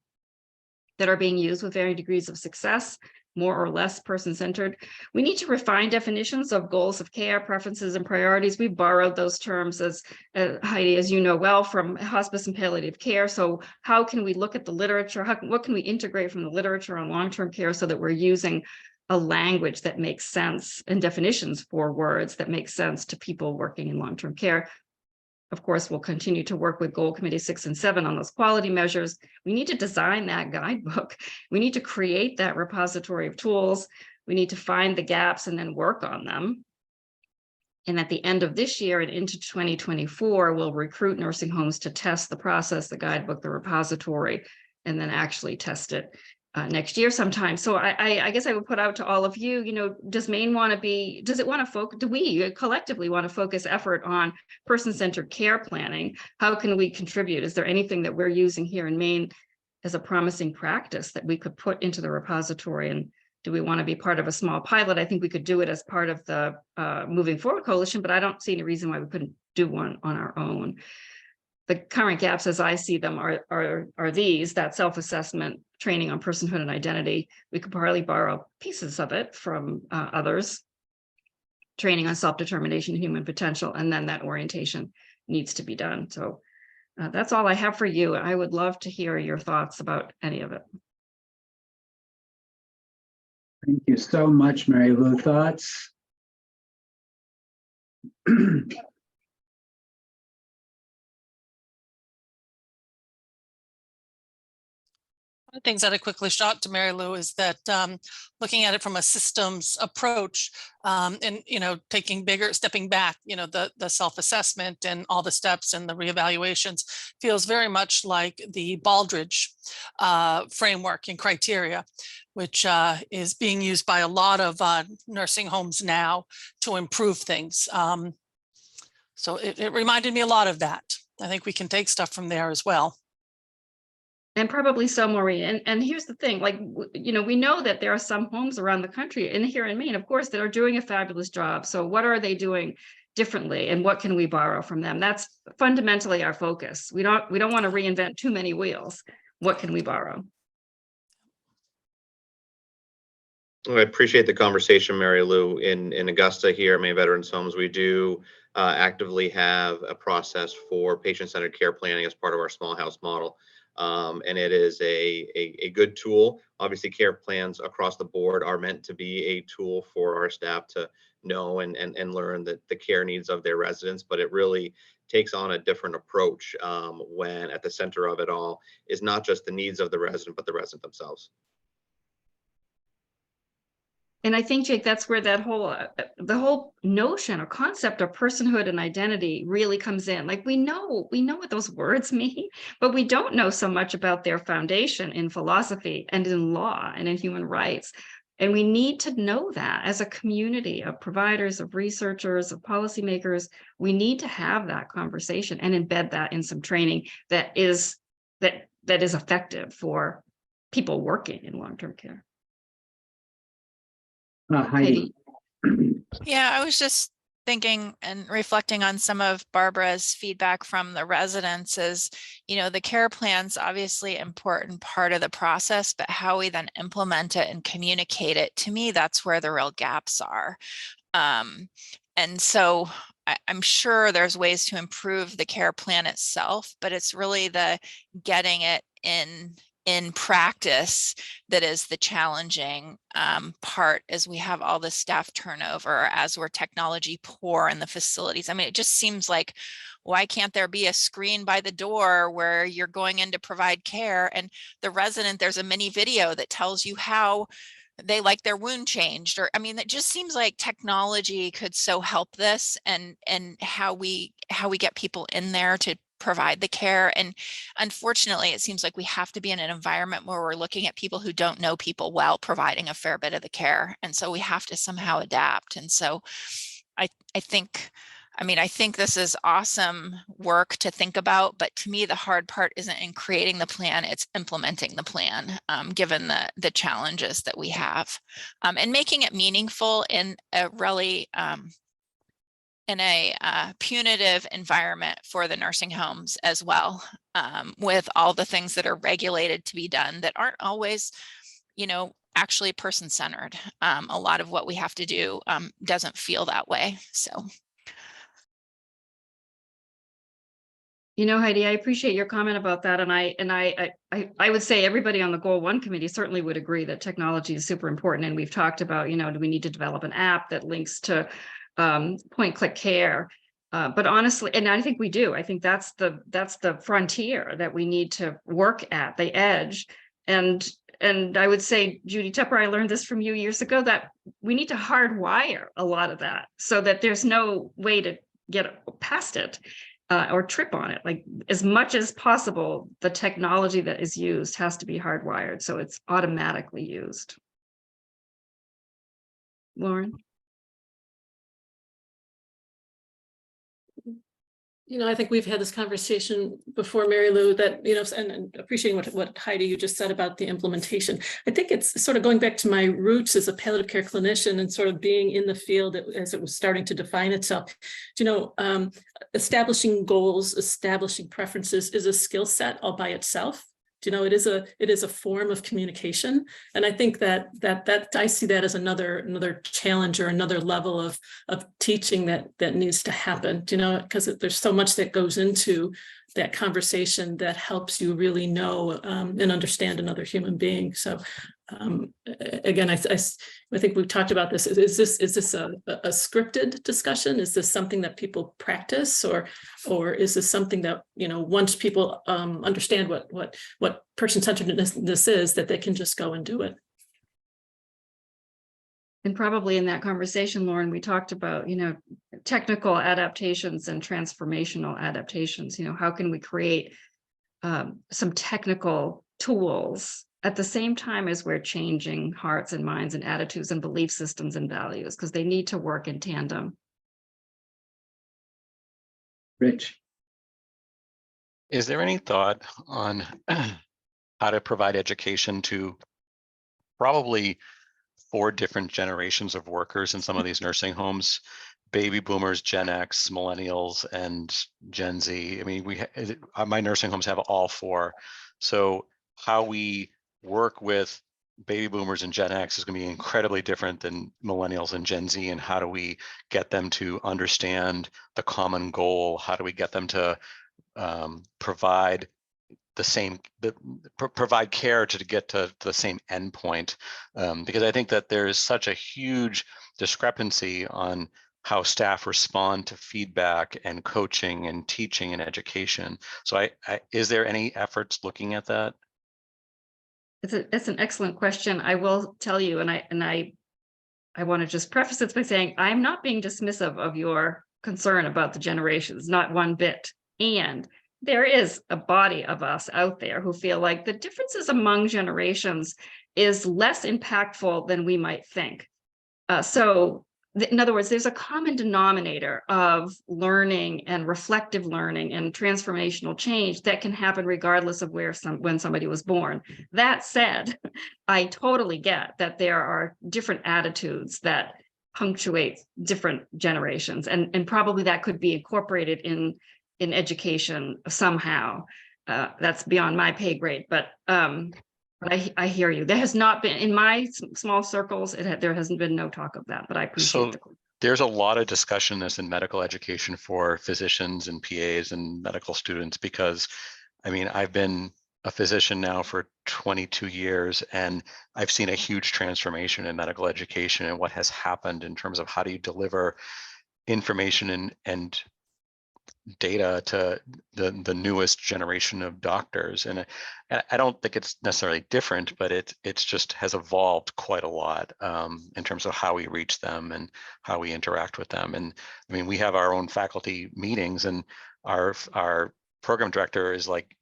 that are being used with varying degrees of success, more or less person-centered. We need to refine definitions of goals of care, preferences, and priorities. We borrowed those terms, as Heidi, as you know well, from hospice and palliative care. So how can we look at the literature? What can we integrate from the literature on long-term care so that we're using a language that makes sense and definitions for words that make sense to people working in long-term care? Of course, we'll continue to work with Goal Committee 6 and 7 on those quality measures. We need to design that guidebook. We need to create that repository of tools. We need to find the gaps and then work on them. And at the end of this year and into 2024, we'll recruit nursing homes to test the process, the guidebook, the repository, and then actually test it next year sometime. So I guess I would put out to all of you, does Maine want to be, does it want to focus, do we collectively want to focus effort on person-centered care planning? How can we contribute? Is there anything that we're using here in Maine as a promising practice that we could put into the repository? And do we want to be part of a small pilot? I think we could do it as part of the Moving Forward Coalition, but I don't see any reason why we couldn't do one on our own. The current gaps, as I see them, are these: that self-assessment, training on personhood and identity. We could probably borrow pieces of it from others. Training on self-determination, human potential, and then that orientation needs to be done. So that's all I have for you. I would love to hear your thoughts about any of it. Thank you so much, Mary Lou. Thoughts? One of the things that I quickly shot to Mary Lou is that looking at it from a systems approach and, stepping back, the self-assessment and all the steps and the reevaluations feels very much like the Baldrige framework and criteria, which is being used by a lot of nursing homes now to improve things. So it reminded me a lot of that. I think we can take stuff from there as well. And probably so, Maureen. And here's the thing, we know that there are some homes around the country and here in Maine, of course, that are doing a fabulous job. So what are they doing differently and what can we borrow from them? That's fundamentally our focus. We don't want to reinvent too many wheels. What can we borrow? Well, I appreciate the conversation, Mary Lou. In Augusta here, Maine Veterans Homes, we do actively have a process for patient-centered care planning as part of our small house model. And it is a good tool. Obviously, care plans across the board are meant to be a tool for our staff to know and learn the care needs of their residents, but it really takes on a different approach when at the center of it all is not just the needs of the resident, but the resident themselves. And I think, Jake, that's where that whole the whole notion or concept of personhood and identity really comes in. Like we know what those words mean, but we don't know so much about their foundation in philosophy and in law and in human rights. And we need to know that as a community of providers, of researchers, of policymakers. We need to have that conversation and embed that in some training that is effective for people working in long-term care. Heidi. Yeah, I was just thinking and reflecting on some of Barbara's feedback from the residents is, the care plan's obviously an important part of the process, but how we then implement it and communicate it, to me, that's where the real gaps are. And so I'm sure there's ways to improve the care plan itself, but it's really the getting it in practice that is the challenging part, as we have all the staff turnover, as we're technology poor in the facilities. I mean, it just seems like, why can't there be a screen by the door where you're going in to provide care, and the resident, there's a mini video that tells you how they like their wound changed? Or, I mean, it just seems like technology could so help this, and how we get people in there to provide the care. And unfortunately, it seems like we have to be in an environment where we're looking at people who don't know people well, providing a fair bit of the care. And so we have to somehow adapt. And so I think this is awesome work to think about, but to me, the hard part isn't in creating the plan, it's implementing the plan, given the challenges that we have, and making it meaningful in a really, in a punitive environment for the nursing homes as well, with all the things that are regulated to be done that aren't always, actually person-centered. A lot of what we have to do doesn't feel that way. So. Heidi, I appreciate your comment about that. And I would say everybody on the Goal 1 committee certainly would agree that technology is super important. And we've talked about, do we need to develop an app that links to point-click care? But honestly, and I think we do. I think that's the frontier that we need to work at, the edge. And I would say, Judy Tepper, I learned this from you years ago, that we need to hardwire a lot of that so that there's no way to get past it. Or trip on it. Like, as much as possible, the technology that is used has to be hardwired, so it's automatically used. Lauren? I think we've had this conversation before, Mary Lou, that, and appreciating what Heidi, you just said about the implementation. I think it's sort of going back to my roots as a palliative care clinician and sort of being in the field as it was starting to define itself. Establishing goals, establishing preferences is a skill set all by itself. It is a form of communication. And I think that I see that as another challenge or another level of teaching that needs to happen, because there's so much that goes into that conversation that helps you really know and understand another human being. So again, I think we've talked about this. Is this a scripted discussion? Is this something that people practice, or is this something that, once people understand what person-centeredness is, that they can just go and do it? And probably in that conversation, Lauren, we talked about, technical adaptations and transformational adaptations. How can we create some technical tools at the same time as we're changing hearts and minds and attitudes and belief systems and values, because they need to work in tandem. Rich? Is there any thought on how to provide education to probably 4 different generations of workers in some of these nursing homes? Baby boomers, Gen X, millennials, and Gen Z. I mean, my nursing homes have all 4. So how we work with baby boomers and Gen X is going to be incredibly different than millennials and Gen Z. And how do we get them to understand the common goal? How do we get them to provide provide care to get to the same endpoint, because I think that there is such a huge discrepancy on how staff respond to feedback and coaching and teaching and education. So is there any efforts looking at that? It's an excellent question. I will tell you, and I want to just preface this by saying I'm not being dismissive of your concern about the generations, not one bit. And there is a body of us out there who feel like the differences among generations is less impactful than we might think. In other words, there's a common denominator of learning and reflective learning and transformational change that can happen regardless of when somebody was born. That said, I totally get that there are different attitudes that punctuate different generations, and probably that could be incorporated in education somehow. That's beyond my pay grade, but I hear you. There has not been, in my small circles, there hasn't been no talk of that, but I appreciate the question. There's a lot of discussion this in medical education for physicians and PAs and medical students, because I mean, I've been a physician now for 22 years, and I've seen a huge transformation in medical education and what has happened in terms of how do you deliver information and data to the newest generation of doctors. And I don't think it's necessarily different, but it's just has evolved quite a lot in terms of how we reach them and how we interact with them. And I mean, we have our own faculty meetings, and our program director is like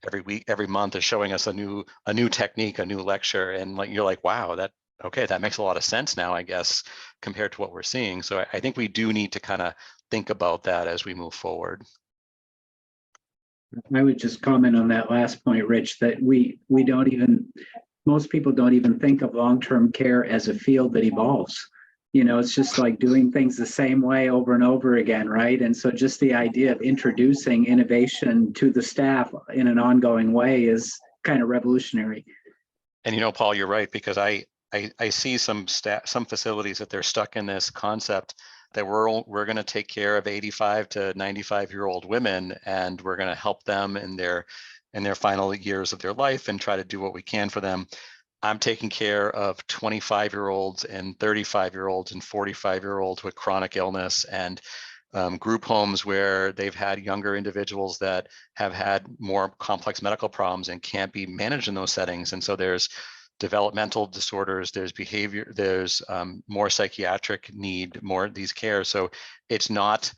every month is showing us a new technique, a new lecture, and like you're like, wow, that makes a lot of sense now, I guess, compared to what we're seeing. So I think we do need to kind of think about that as we move forward. I would just comment on that last point, Rich, that most people don't even think of long-term care as a field that evolves. You know, it's just like doing things the same way over and over again, right? And so just the idea of introducing innovation to the staff in an ongoing way is kind of revolutionary. And you know, Paul, you're right, because I see some facilities that they're stuck in this concept that we're going to take care of 85 to 95-year-old women, and we're going to help them in their final years of their life and try to do what we can for them. I'm taking care of 25-year-olds and 35-year-olds and 45-year-olds with chronic illness, and group homes where they've had younger individuals that have had more complex medical problems and can't be managed in those settings. And so there's developmental disorders, there's behavior, there's more psychiatric need, more of these care. So it's not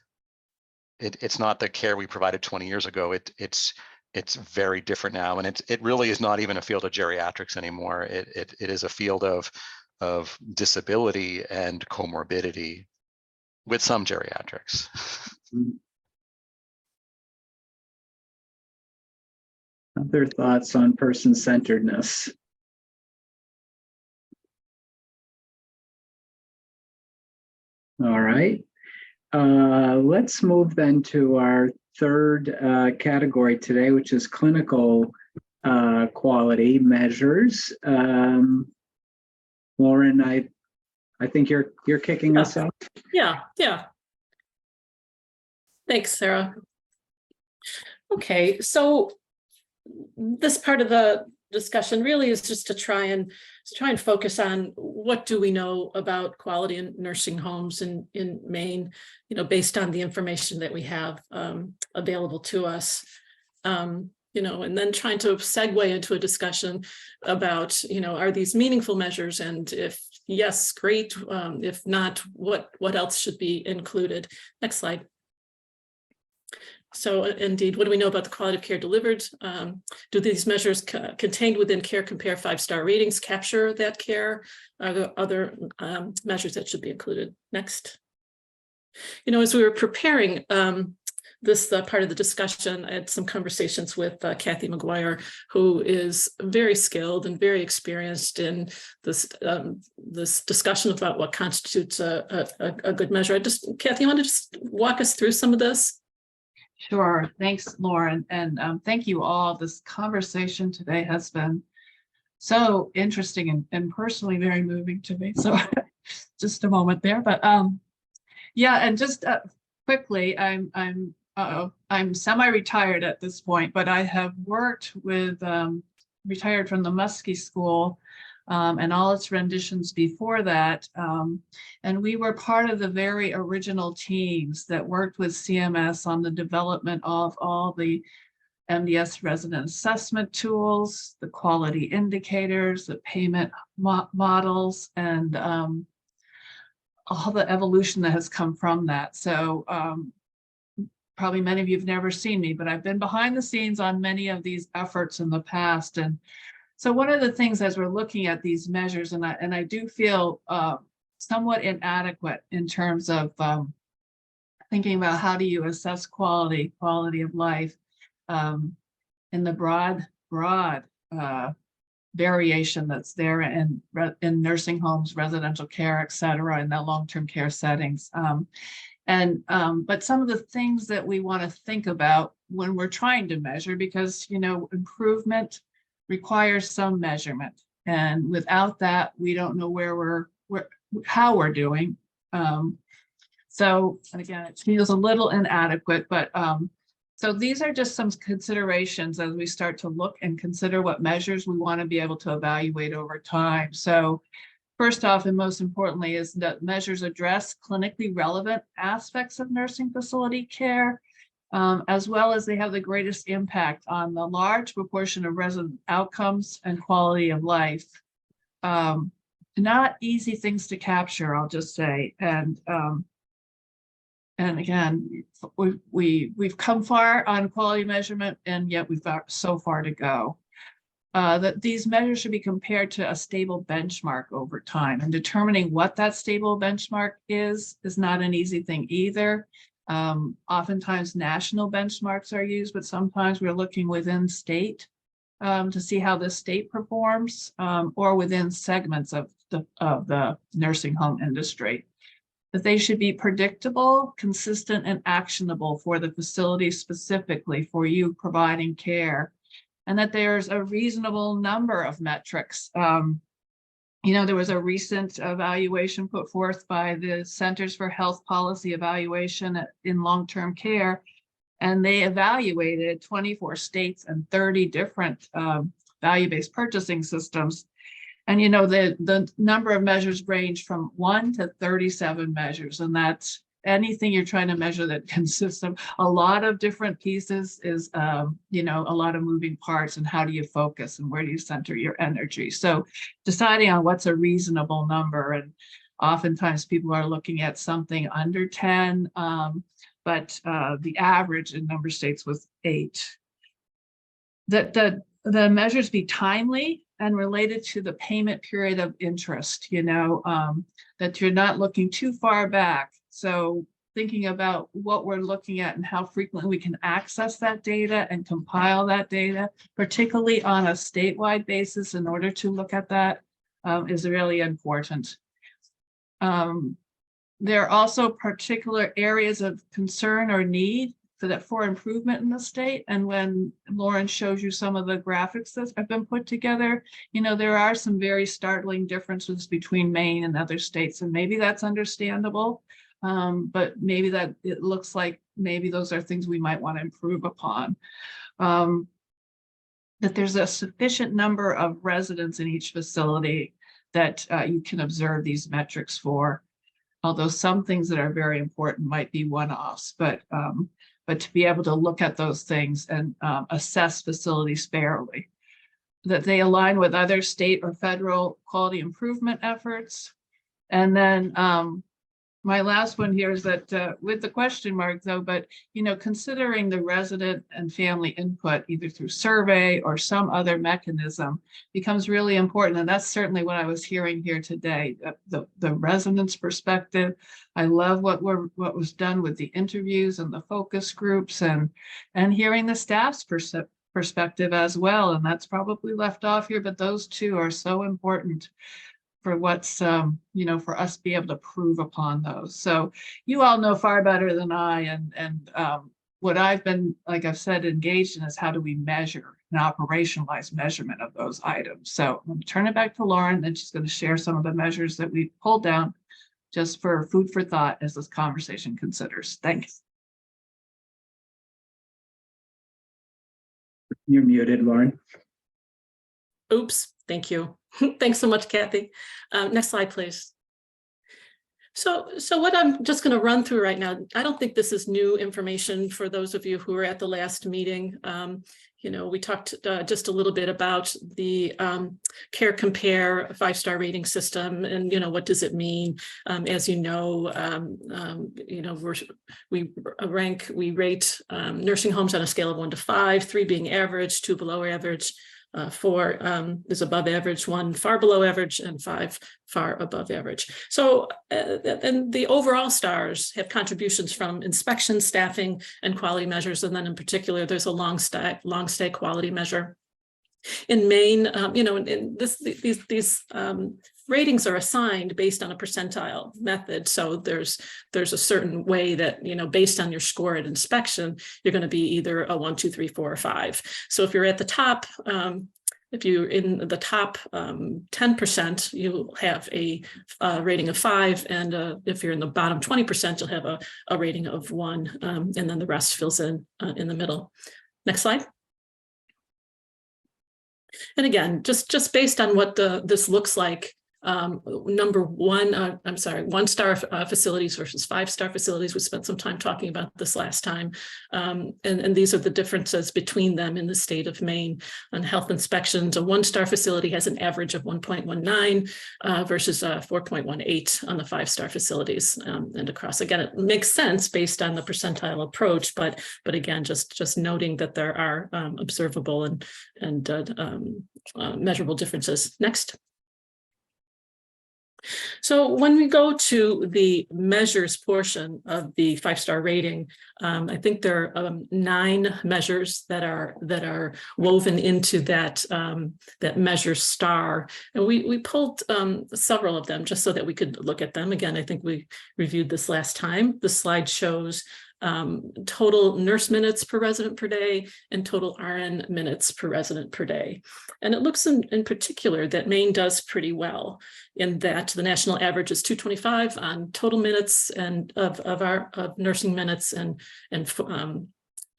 the care we provided 20 years ago. It's very different now, and it really is not even a field of geriatrics anymore. It is a field of disability and comorbidity with some geriatrics. Other thoughts on person-centeredness? All right, let's move then to our third category today, which is clinical quality measures. Lauren, I think you're kicking us off. Yeah. Thanks, Sarah. Okay, so this part of the discussion really is just to try and focus on what do we know about quality in nursing homes in Maine, you know, based on the information that we have available to us, you know, and then trying to segue into a discussion about, you know, are these meaningful measures, and if yes, great. If not, what else should be included? Next slide. So indeed, what do we know about the quality of care delivered? Do these measures contained within Care Compare 5-star ratings capture that care? Are there other measures that should be included? Next. You know, as we were preparing this part of the discussion, I had some conversations with Kathy McGuire, who is very skilled and very experienced in this this discussion about what constitutes a good measure. Kathy, you want to just walk us through some of this? Sure. Thanks, Lauren. And thank you all. This conversation today has been so interesting and personally very moving to me. So just a moment there. But yeah, and just quickly, I'm I'm semi-retired at this point, but I have worked with, retired from the Muskie School and all its renditions before that. And we were part of the very original teams that worked with CMS on the development of all the MDS resident assessment tools, the quality indicators, the payment models, and all the evolution that has come from that. So probably many of you have never seen me, but I've been behind the scenes on many of these efforts in the past. And so one of the things as we're looking at these measures, and I do feel somewhat inadequate in terms of thinking about how do you assess quality of life in the broad variation that's there in nursing homes, residential care, et cetera, in the long-term care settings. But some of the things that we want to think about when we're trying to measure, because, you know, improvement requires some measurement. And without that, we don't know how we're doing. So, and again, it feels a little inadequate, but so these are just some considerations as we start to look and consider what measures we want to be able to evaluate over time. So first off, and most importantly, is that measures address clinically relevant aspects of nursing facility care, as well as they have the greatest impact on the large proportion of resident outcomes and quality of life. Not easy things to capture, I'll just say. And again, we've come far on quality measurement, and yet we've got so far to go. That these measures should be compared to a stable benchmark over time, and determining what that stable benchmark is not an easy thing either. Oftentimes national benchmarks are used, but sometimes we're looking within state to see how the state performs, or within segments of the nursing home industry. That they should be predictable, consistent, and actionable for the facility specifically for you providing care. And that there's a reasonable number of metrics. You know, there was a recent evaluation put forth by the Centers for Health Policy Evaluation in long-term care, and they evaluated 24 states and 30 different value-based purchasing systems. And, you know, the number of measures range from 1 to 37 measures, and that's anything you're trying to measure that consists of a lot of different pieces is, you know, a lot of moving parts, and how do you focus and where do you center your energy? So deciding on what's a reasonable number, and oftentimes people are looking at something under 10, but the average in number of states was 8. That the measures be timely and related to the payment period of interest, you know, that you're not looking too far back. So thinking about what we're looking at and how frequently we can access that data and compile that data, particularly on a statewide basis in order to look at that, is really important. There are also particular areas of concern or need for improvement in the state. And when Lauren shows you some of the graphics that have been put together, you know, there are some very startling differences between Maine and other states, and maybe that's understandable. But maybe that it looks like maybe those are things we might want to improve upon. That there's a sufficient number of residents in each facility that you can observe these metrics for. Although some things that are very important might be one-offs, but to be able to look at those things and assess facilities fairly. That they align with other state or federal quality improvement efforts. And then my last one here is that with the question mark though, but, you know, considering the resident and family input, either through survey or some other mechanism, becomes really important. And that's certainly what I was hearing here today, the residents' perspective. I love what was done with the interviews and the focus groups, and hearing the staff's perspective as well. And that's probably left off here, but those two are so important for what's, you know, for us to be able to prove upon those. So you all know far better than I, and what I've been, like I've said, engaged in is how do we measure and operationalize measurement of those items. So I'm going to turn it back to Lauren, and she's going to share some of the measures that we pulled down just for food for thought as this conversation considers. Thanks. You're muted, Lauren. Oops, thank you. Thanks so much, Kathy. Next slide, please. So what I'm just going to run through right now, I don't think this is new information for those of you who were at the last meeting. You know, we talked just a little bit about the Care Compare 5-star rating system, and you know, what does it mean? As you know, we rate nursing homes on a scale of 1 to 5, 3 being average, 2 below average. 4 is above average, 1 far below average, and 5 far above average. So, and the overall stars have contributions from inspection, staffing, and quality measures. And then in particular, there's a long stay quality measure. In Maine, you know, these ratings are assigned based on a percentile method. So there's a certain way that, you know, based on your score at inspection, you're going to be either a 1, 2, 3, 4, or 5. So if you're at the top, if you're in the top 10%, you'll have a rating of 5. And if you're in the bottom 20%, you'll have a rating of 1. And then the rest fills in the middle. Next slide. And again, just based on what this looks like, number 1, 1-star facilities versus 5-star facilities. We spent some time talking about this last time. And these are the differences between them in the state of Maine on health inspections. A 1-star facility has an average of 1.19 versus 4.18 on the 5-star facilities and across. Again, it makes sense based on the percentile approach, but again, just noting that there are observable and measurable differences. Next. So when we go to the measures portion of the 5-star rating, I think there are 9 measures that are woven into that measure star, and we pulled several of them just so that we could look at them. Again, I think we reviewed this last time. The slide shows total nurse minutes per resident per day and total RN minutes per resident per day. And it looks in particular that Maine does pretty well in that the national average is 225 on total minutes and of nursing minutes, and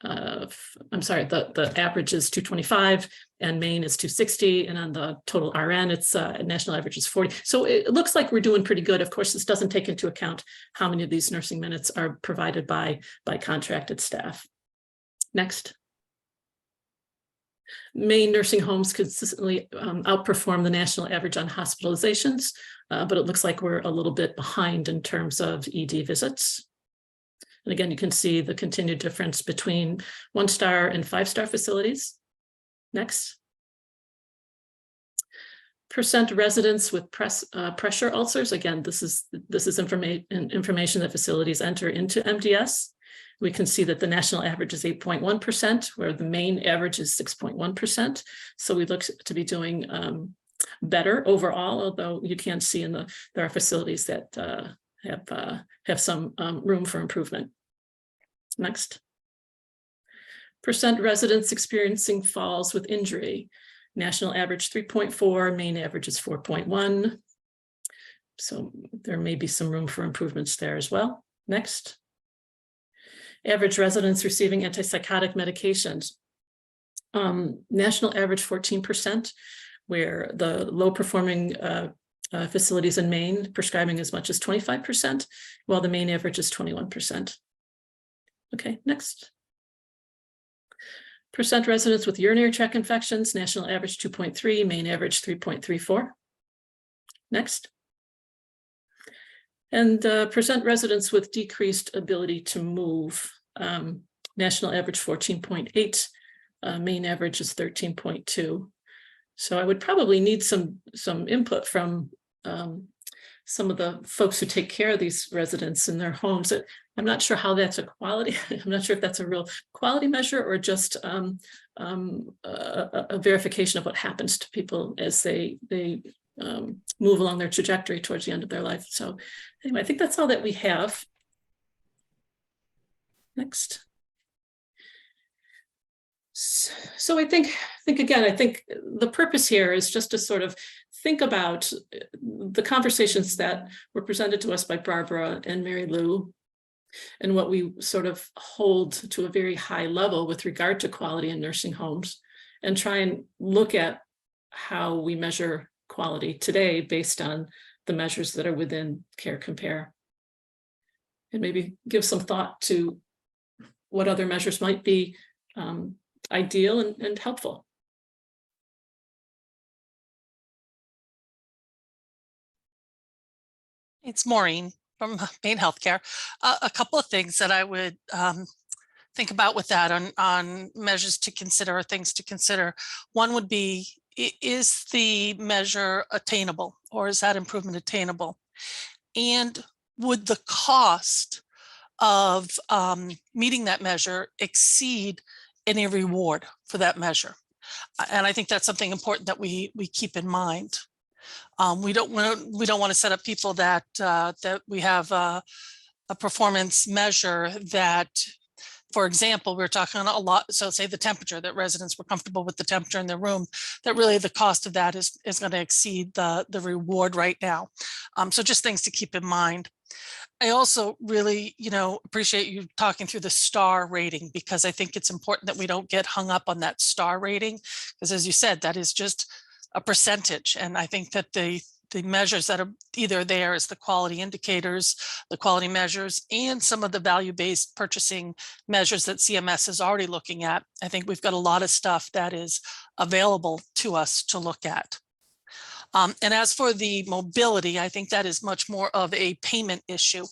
I'm sorry, the average is 225 and Maine is 260, and on the total RN, it's national average is 40. So it looks like we're doing pretty good. Of course, this doesn't take into account how many of these nursing minutes are provided by contracted staff. Next. Maine nursing homes consistently outperform the national average on hospitalizations, but it looks like we're a little bit behind in terms of ED visits. And again, you can see the continued difference between 1-star and 5-star facilities. Next. Percent residents with pressure ulcers. Again, this is information that facilities enter into MDS. We can see that the national average is 8.1%, where the Maine average is 6.1%. So we look to be doing better overall, although you can see there are facilities that have some room for improvement. Next. Percent residents experiencing falls with injury. National average 3.4, Maine average is 4.1. So there may be some room for improvements there as well. Next. Average residents receiving antipsychotic medications. National average 14%, where the low performing facilities in Maine prescribing as much as 25%, while the Maine average is 21%. Okay, next. Percent residents with urinary tract infections, national average 2.3, Maine average 3.34. Next. And percent residents with decreased ability to move, national average 14.8, Maine average is 13.2. So I would probably need some input from some of the folks who take care of these residents in their homes. I'm not sure how that's a quality. I'm not sure if that's a real quality measure or just a verification of what happens to people as they move along their trajectory towards the end of their life. So anyway, I think that's all that we have. Next. So I think the purpose here is just to sort of think about the conversations that were presented to us by Barbara and Mary Lou, and what we sort of hold to a very high level with regard to quality in nursing homes. and try and look at how we measure quality today based on the measures that are within Care Compare. And maybe give some thought to what other measures might be ideal and helpful. It's Maureen from Maine Healthcare. A couple of things that I would think about with that on measures to consider or things to consider. One would be, is the measure attainable, or is that improvement attainable? And would the cost of meeting that measure exceed any reward for that measure? And I think that's something important that we keep in mind. We don't want to set up people that that we have a performance measure that, for example, we're talking a lot. So say the temperature, that residents were comfortable with the temperature in their room, that really the cost of that is going to exceed the reward right now. So just things to keep in mind. I also really, appreciate you talking through the star rating, because I think it's important that we don't get hung up on that star rating, because as you said, that is just a percentage. And I think that the measures that are either there as the quality indicators, the quality measures, and some of the value-based purchasing measures that CMS is already looking at, I think we've got a lot of stuff that is available to us to look at. And as for the mobility, I think that is much more of a payment issue,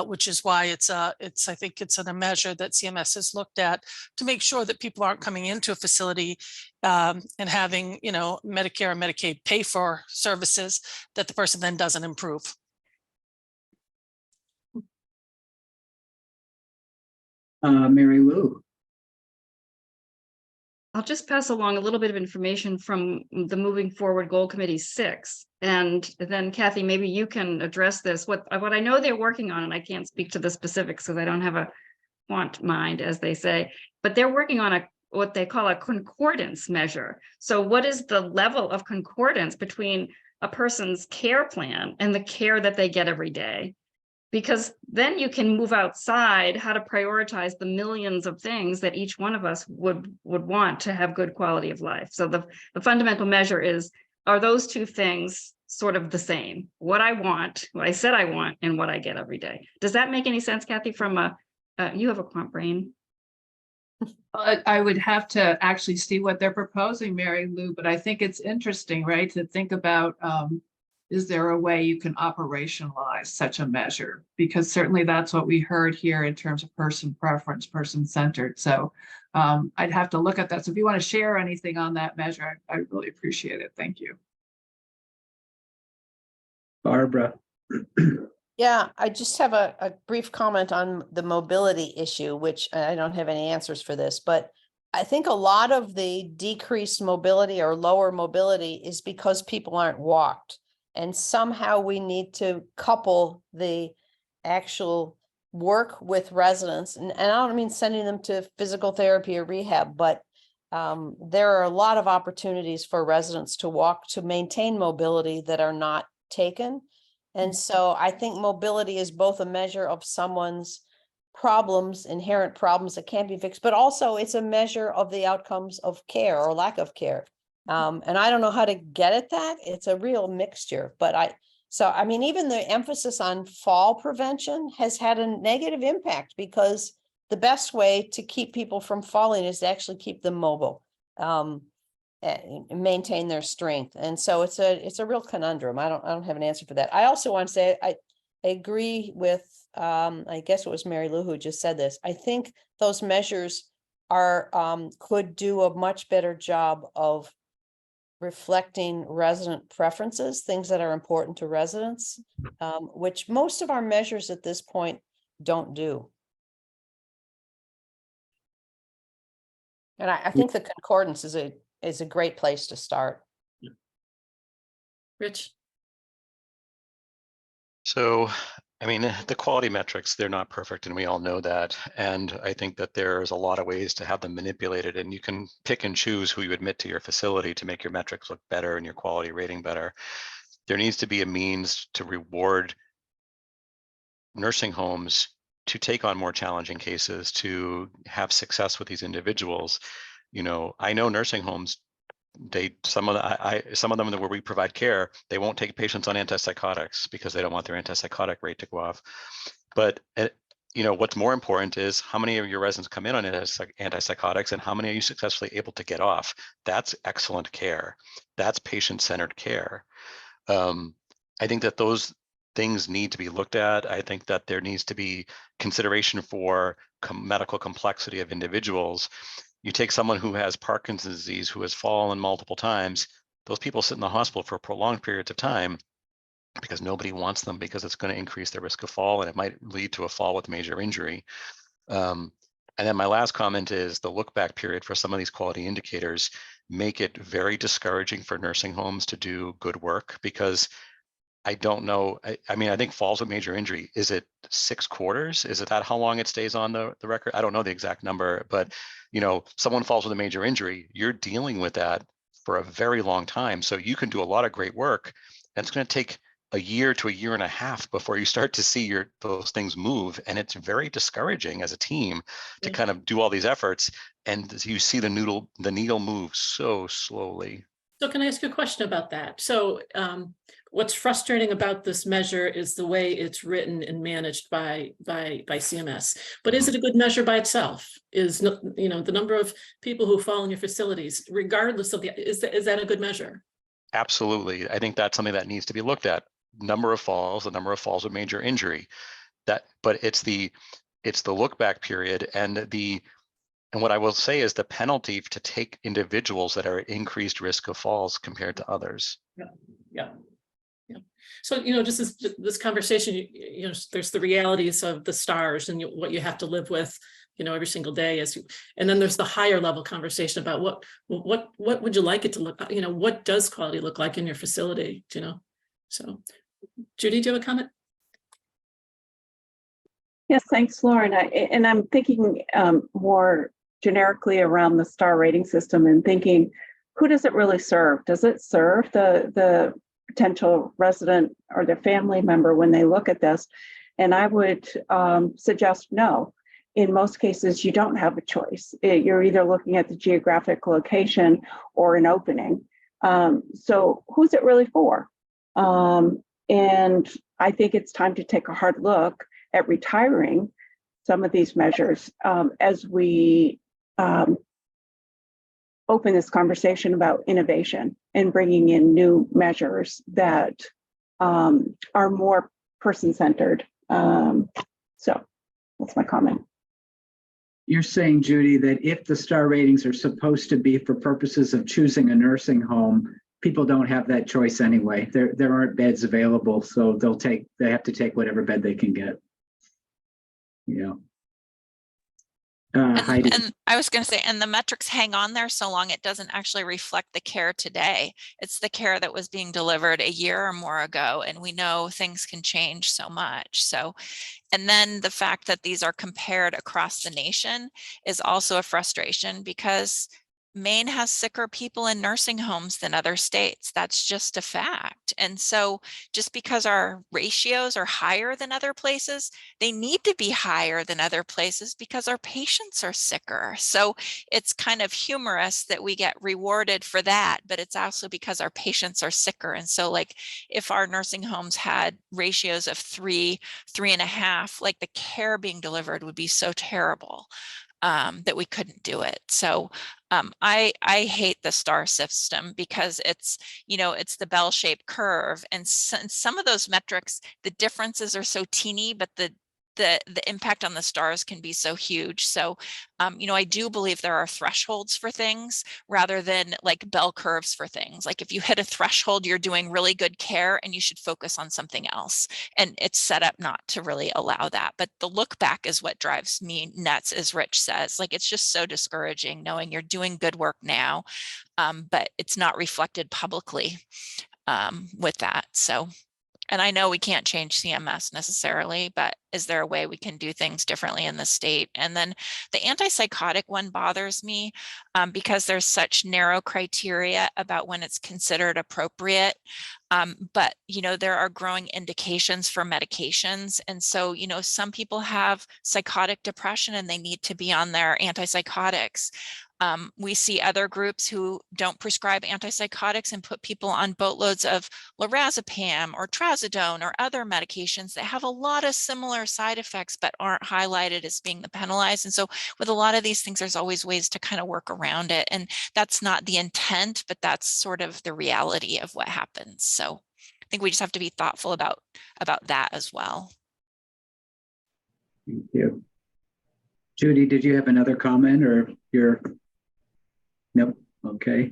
which is why I think it's a measure that CMS has looked at to make sure that people aren't coming into a facility and having, Medicare and Medicaid pay for services that the person then doesn't improve. Mary Lou. I'll just pass along a little bit of information from the Moving Forward Goal Committee 6. And then Kathy, maybe you can address this. What I know they're working on, and I can't speak to the specifics because I don't have a quant mind, as they say, but they're working on what they call a concordance measure. So what is the level of concordance between a person's care plan and the care that they get every day? Because then you can move outside how to prioritize the millions of things that each one of us would want to have good quality of life. So the fundamental measure is, are those two things sort of the same? What I want, what I said I want, and what I get every day. Does that make any sense, Kathy, from you have a quant brain? I would have to actually see what they're proposing, Mary Lou, but I think it's interesting, right, to think about, is there a way you can operationalize such a measure? Because certainly that's what we heard here in terms of person preference, person-centered. So I'd have to look at that. So if you want to share anything on that measure, I really appreciate it. Thank you. Barbara. Yeah, I just have a brief comment on the mobility issue, which I don't have any answers for this, but I think a lot of the decreased mobility or lower mobility is because people aren't walked. And somehow we need to couple the actual work with residents. And I don't mean sending them to physical therapy or rehab, but there are a lot of opportunities for residents to walk to maintain mobility that are not taken. And so I think mobility is both a measure of someone's problems, inherent problems that can't be fixed, but also it's a measure of the outcomes of care or lack of care. And I don't know how to get at that. It's a real mixture, but I mean, even the emphasis on fall prevention has had a negative impact, because the best way to keep people from falling is to actually keep them mobile, and maintain their strength. And so it's a real conundrum. I don't have an answer for that. I also want to say, I agree with, I guess it was Mary Lou who just said this. I think those measures could do a much better job of reflecting resident preferences, things that are important to residents, which most of our measures at this point don't do. And I think the concordance is a great place to start. Rich? So, I mean, the quality metrics, they're not perfect, and we all know that. And I think that there's a lot of ways to have them manipulated, and you can pick and choose who you admit to your facility to make your metrics look better and your quality rating better. There needs to be a means to reward nursing homes to take on more challenging cases, to have success with these individuals. I know nursing homes, some of them where we provide care, they won't take patients on antipsychotics because they don't want their antipsychotic rate to go off. But what's more important is how many of your residents come in on antipsychotics and how many are you successfully able to get off. That's excellent care. That's patient-centered care. I think that those things need to be looked at. I think that there needs to be consideration for medical complexity of individuals. You take someone who has Parkinson's disease, who has fallen multiple times, those people sit in the hospital for prolonged periods of time because nobody wants them, because it's going to increase their risk of fall and it might lead to a fall with major injury. And then my last comment is the look back period for some of these quality indicators make it very discouraging for nursing homes to do good work, because I don't know. I mean, I think falls with major injury, is it 6 quarters? Is it that how long it stays on the record? I don't know the exact number, but someone falls with a major injury, you're dealing with that for a very long time. So you can do a lot of great work, and it's going to take a year to a year and a half before you start to see those things move. And it's very discouraging as a team to kind of do all these efforts, and you see the needle move so slowly. So can I ask you a question about that? So what's frustrating about this measure is the way it's written and managed by CMS. But is it a good measure by itself? Is the number of people who fall in your facilities, regardless of is that a good measure? Absolutely. I think that's something that needs to be looked at. The number of falls with major injury. But it's the look back period, and what I will say is the penalty to take individuals that are at increased risk of falls compared to others. Yeah. So, just this conversation, there's the realities of the stars and what you have to live with, every single day and then there's the higher level conversation about what would you like it to look, what does quality look like in your facility, So, Judy, do you have a comment? Yes, thanks, Lauren. I'm thinking more generically around the star rating system and thinking, who does it really serve? Does it serve the potential resident or their family member when they look at this? And I would suggest no. In most cases, you don't have a choice. You're either looking at the geographic location or an opening. So who's it really for? And I think it's time to take a hard look at retiring some of these measures as we open this conversation about innovation and bringing in new measures that are more person-centered. So that's my comment. You're saying, Judy, that if the star ratings are supposed to be for purposes of choosing a nursing home, people don't have that choice anyway. There aren't beds available, so they have to take whatever bed they can get. Yeah. Heidi. And I was going to say, and the metrics hang on there so long it doesn't actually reflect the care today. It's the care that was being delivered a year or more ago, and we know things can change so much. So, and then the fact that these are compared across the nation is also a frustration, because Maine has sicker people in nursing homes than other states. That's just a fact. And so just because our ratios are higher than other places, they need to be higher than other places because our patients are sicker. So it's kind of humorous that we get rewarded for that, but it's also because our patients are sicker. And so like if our nursing homes had ratios of 3, 3.5, like the care being delivered would be so terrible that we couldn't do it. So I hate the star system because it's, it's the bell-shaped curve, and some of those metrics, the differences are so teeny, but the impact on the stars can be so huge. So, I do believe there are thresholds for things rather than like bell curves for things. Like if you hit a threshold, you're doing really good care and you should focus on something else. And it's set up not to really allow that. But the look back is what drives me nuts, as Rich says. Like it's just so discouraging knowing you're doing good work now, but it's not reflected publicly with that. So. And I know we can't change CMS necessarily, but is there a way we can do things differently in the state? And then the antipsychotic one bothers me because there's such narrow criteria about when it's considered appropriate. But, there are growing indications for medications. And so, some people have psychotic depression and they need to be on their antipsychotics. We see other groups who don't prescribe antipsychotics and put people on boatloads of lorazepam or trazodone or other medications that have a lot of similar side effects but aren't highlighted as being the penalized. And so with a lot of these things, there's always ways to kind of work around it. And that's not the intent, but that's sort of the reality of what happens. So I think we just have to be thoughtful about that as well. Thank you. Judy, did you have another comment or your? Nope. Okay.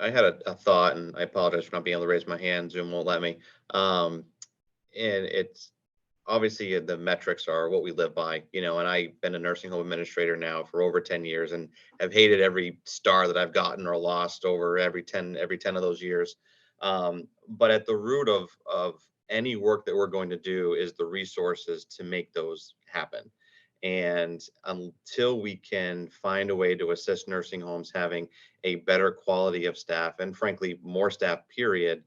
I had a thought, and I apologize for not being able to raise my hand. Zoom won't let me. And it's obviously the metrics are what we live by, and I've been a nursing home administrator now for over 10 years and have hated every star that I've gotten or lost over every 10 of those years. But at the root of any work that we're going to do is the resources to make those happen. And until we can find a way to assist nursing homes having a better quality of staff, and frankly, more staff, period,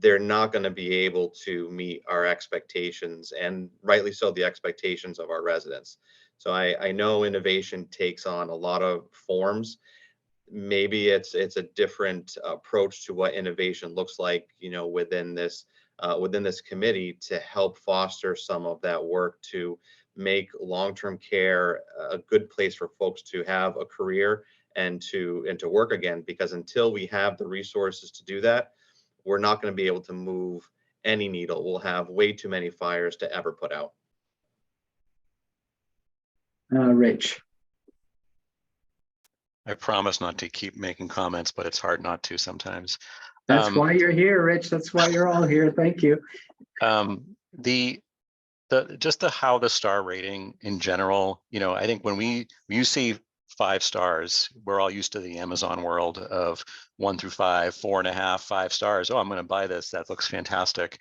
they're not going to be able to meet our expectations, and rightly so, the expectations of our residents. So I know innovation takes on a lot of forms. Maybe it's a different approach to what innovation looks like, within this committee to help foster some of that work to make long-term care a good place for folks to have a career and to work again. Because until we have the resources to do that, we're not going to be able to move any needle. We'll have way too many fires to ever put out. Rich. I promise not to keep making comments, but it's hard not to sometimes. That's why you're here, Rich. That's why you're all here. Thank you. Just how the star rating in general, I think when you see 5 stars, we're all used to the Amazon world of 1 through 5, 4.5, 5 stars. Oh, I'm going to buy this. That looks fantastic.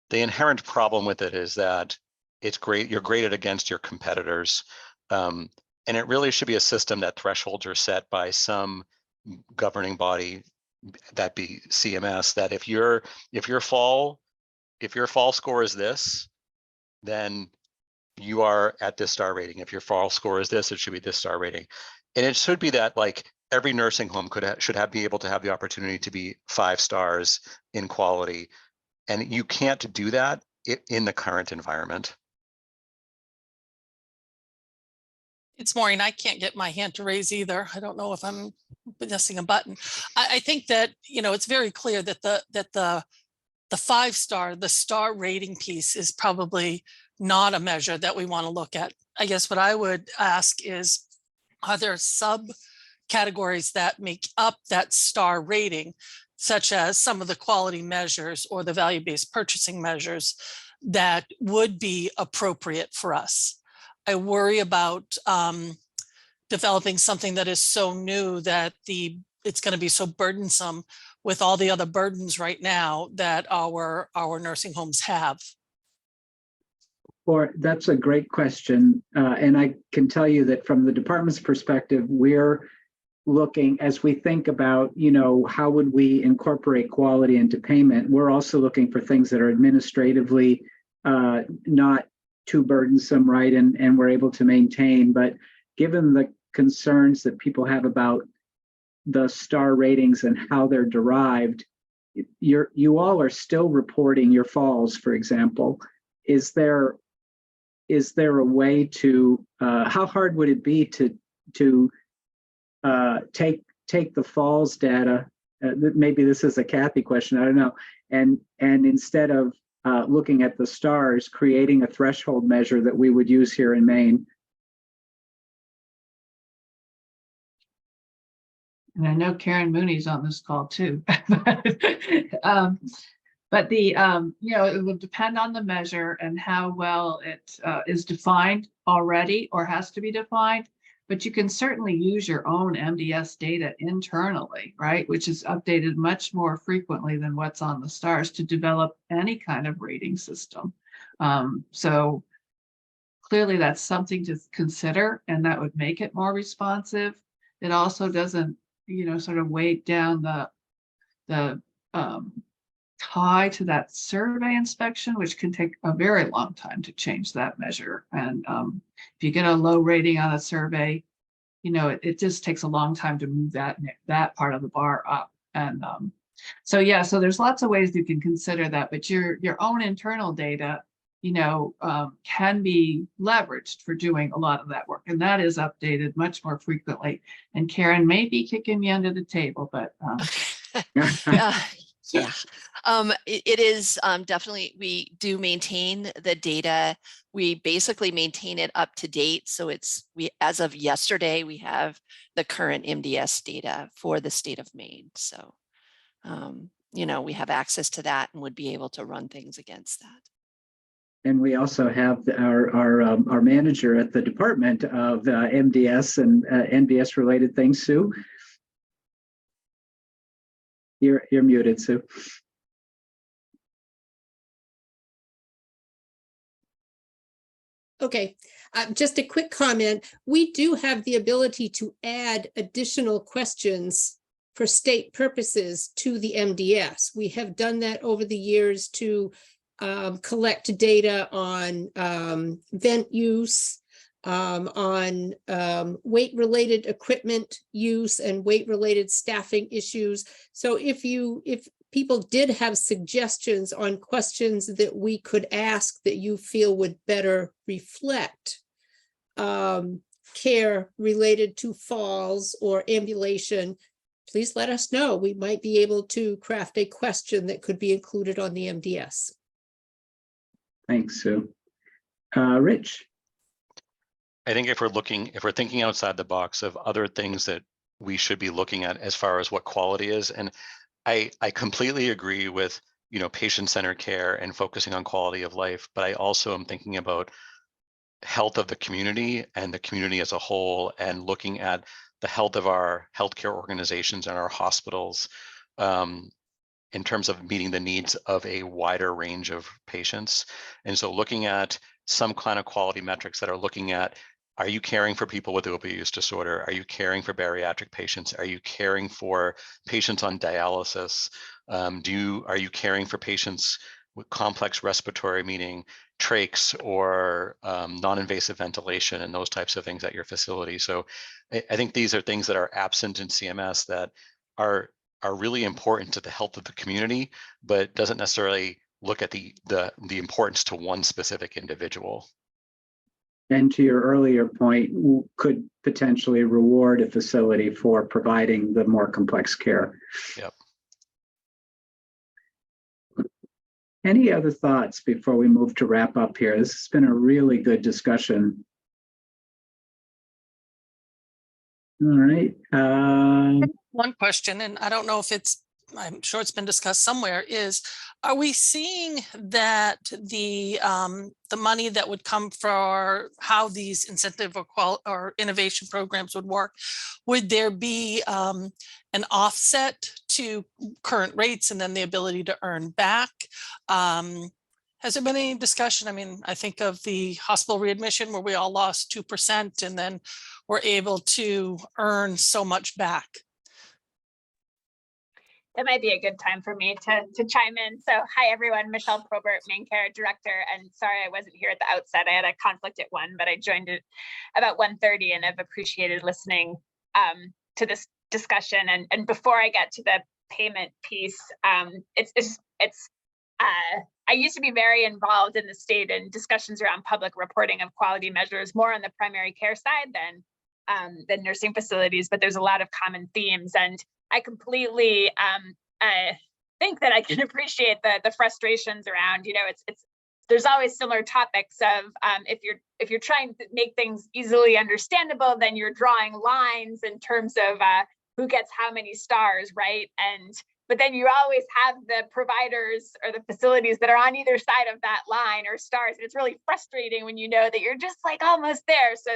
The inherent problem with it is that it's great. You're graded against your competitors. And it really should be a system that thresholds are set by some governing body, that be CMS, that if your fall score is this, then you are at this star rating. If your fall score is this, it should be this star rating. And it should be that like every nursing home should be able to have the opportunity to be 5 stars in quality. And you can't do that in the current environment. It's Maureen. I can't get my hand to raise either. I don't know if I'm missing a button. I think that, it's very clear that the 5-star, the star rating piece is probably not a measure that we want to look at. I guess what I would ask is, are there subcategories that make up that star rating, such as some of the quality measures or the value-based purchasing measures that would be appropriate for us? I worry about developing something that is so new that it's going to be so burdensome with all the other burdens right now that our nursing homes have. Or that's a great question. And I can tell you that from the department's perspective, we're looking, as we think about, how would we incorporate quality into payment, we're also looking for things that are administratively not too burdensome, right? And we're able to maintain. But given the concerns that people have about the star ratings and how they're derived, you all are still reporting your falls, for example. Is there a way to, how hard would it be to take the falls data, maybe this is a Kathy question, I don't know, and instead of looking at the stars, creating a threshold measure that we would use here in Maine? And I know Karen Mooney's on this call too. But it will depend on the measure and how well it is defined already or has to be defined. But you can certainly use your own MDS data internally, right? Which is updated much more frequently than what's on the stars to develop any kind of rating system. So clearly that's something to consider, and that would make it more responsive. It also doesn't, sort of weight down the tie to that survey inspection, which can take a very long time to change that measure. And if you get a low rating on a survey, you know, it just takes a long time to move that part of the bar up. And so yeah, so there's lots of ways you can consider that, but your own internal data, you know, can be leveraged for doing a lot of that work, and that is updated much more frequently. And Karen may be kicking me under the table, but yeah, it is definitely, we do maintain the data. We basically maintain it up to date. So as of yesterday, we have the current MDS data for the state of Maine. So, you know, we have access to that and would be able to run things against that. And we also have our manager at the Department of MDS and NBS related things, Sue. You're muted, Sue. Okay, just a quick comment. We do have the ability to add additional questions for state purposes to the MDS. We have done that over the years to collect data on vent use, on weight-related equipment use and weight-related staffing issues. So if people did have suggestions on questions that we could ask that you feel would better reflect care related to falls or ambulation, please let us know. We might be able to craft a question that could be included on the MDS. Thanks, Sue. Rich. I think if we're thinking outside the box of other things that we should be looking at as far as what quality is, and I completely agree with, you know, patient-centered care and focusing on quality of life, but I also am thinking about health of the community and the community as a whole, and looking at the health of our healthcare organizations and our hospitals in terms of meeting the needs of a wider range of patients. And so looking at some kind of quality metrics that are looking at, are you caring for people with opioid use disorder? Are you caring for bariatric patients? Are you caring for patients on dialysis? Are you caring for patients with complex respiratory, meaning trachs or non-invasive ventilation and those types of things at your facility? So I think these are things that are absent in CMS that are really important to the health of the community, but doesn't necessarily look at the importance to one specific individual. And to your earlier point, could potentially reward a facility for providing the more complex care. Yep. Any other thoughts before we move to wrap up here? This has been a really good discussion. All right. One question, and I don't know if I'm sure it's been discussed somewhere, is, are we seeing that the money that would come for how these incentive or innovation programs would work, would there be an offset to current rates and then the ability to earn back? Has there been any discussion? I mean, I think of the hospital readmission where we all lost 2% and then we're able to earn so much back. That might be a good time for me to chime in. So hi, everyone. Michelle Probert, Main Care Director. And sorry, I wasn't here at the outset. I had a conflict at 1, but I joined it about 1:30 and I've appreciated listening to this discussion. And before I get to the payment piece, I used to be very involved in the state in discussions around public reporting of quality measures, more on the primary care side than nursing facilities, but there's a lot of common themes. And I completely think that I can appreciate the frustrations around, you know, there's always similar topics of if you're trying to make things easily understandable, then you're drawing lines in terms of who gets how many stars, right? But then you always have the providers or the facilities that are on either side of that line or stars. And it's really frustrating when you know that you're just like almost there. So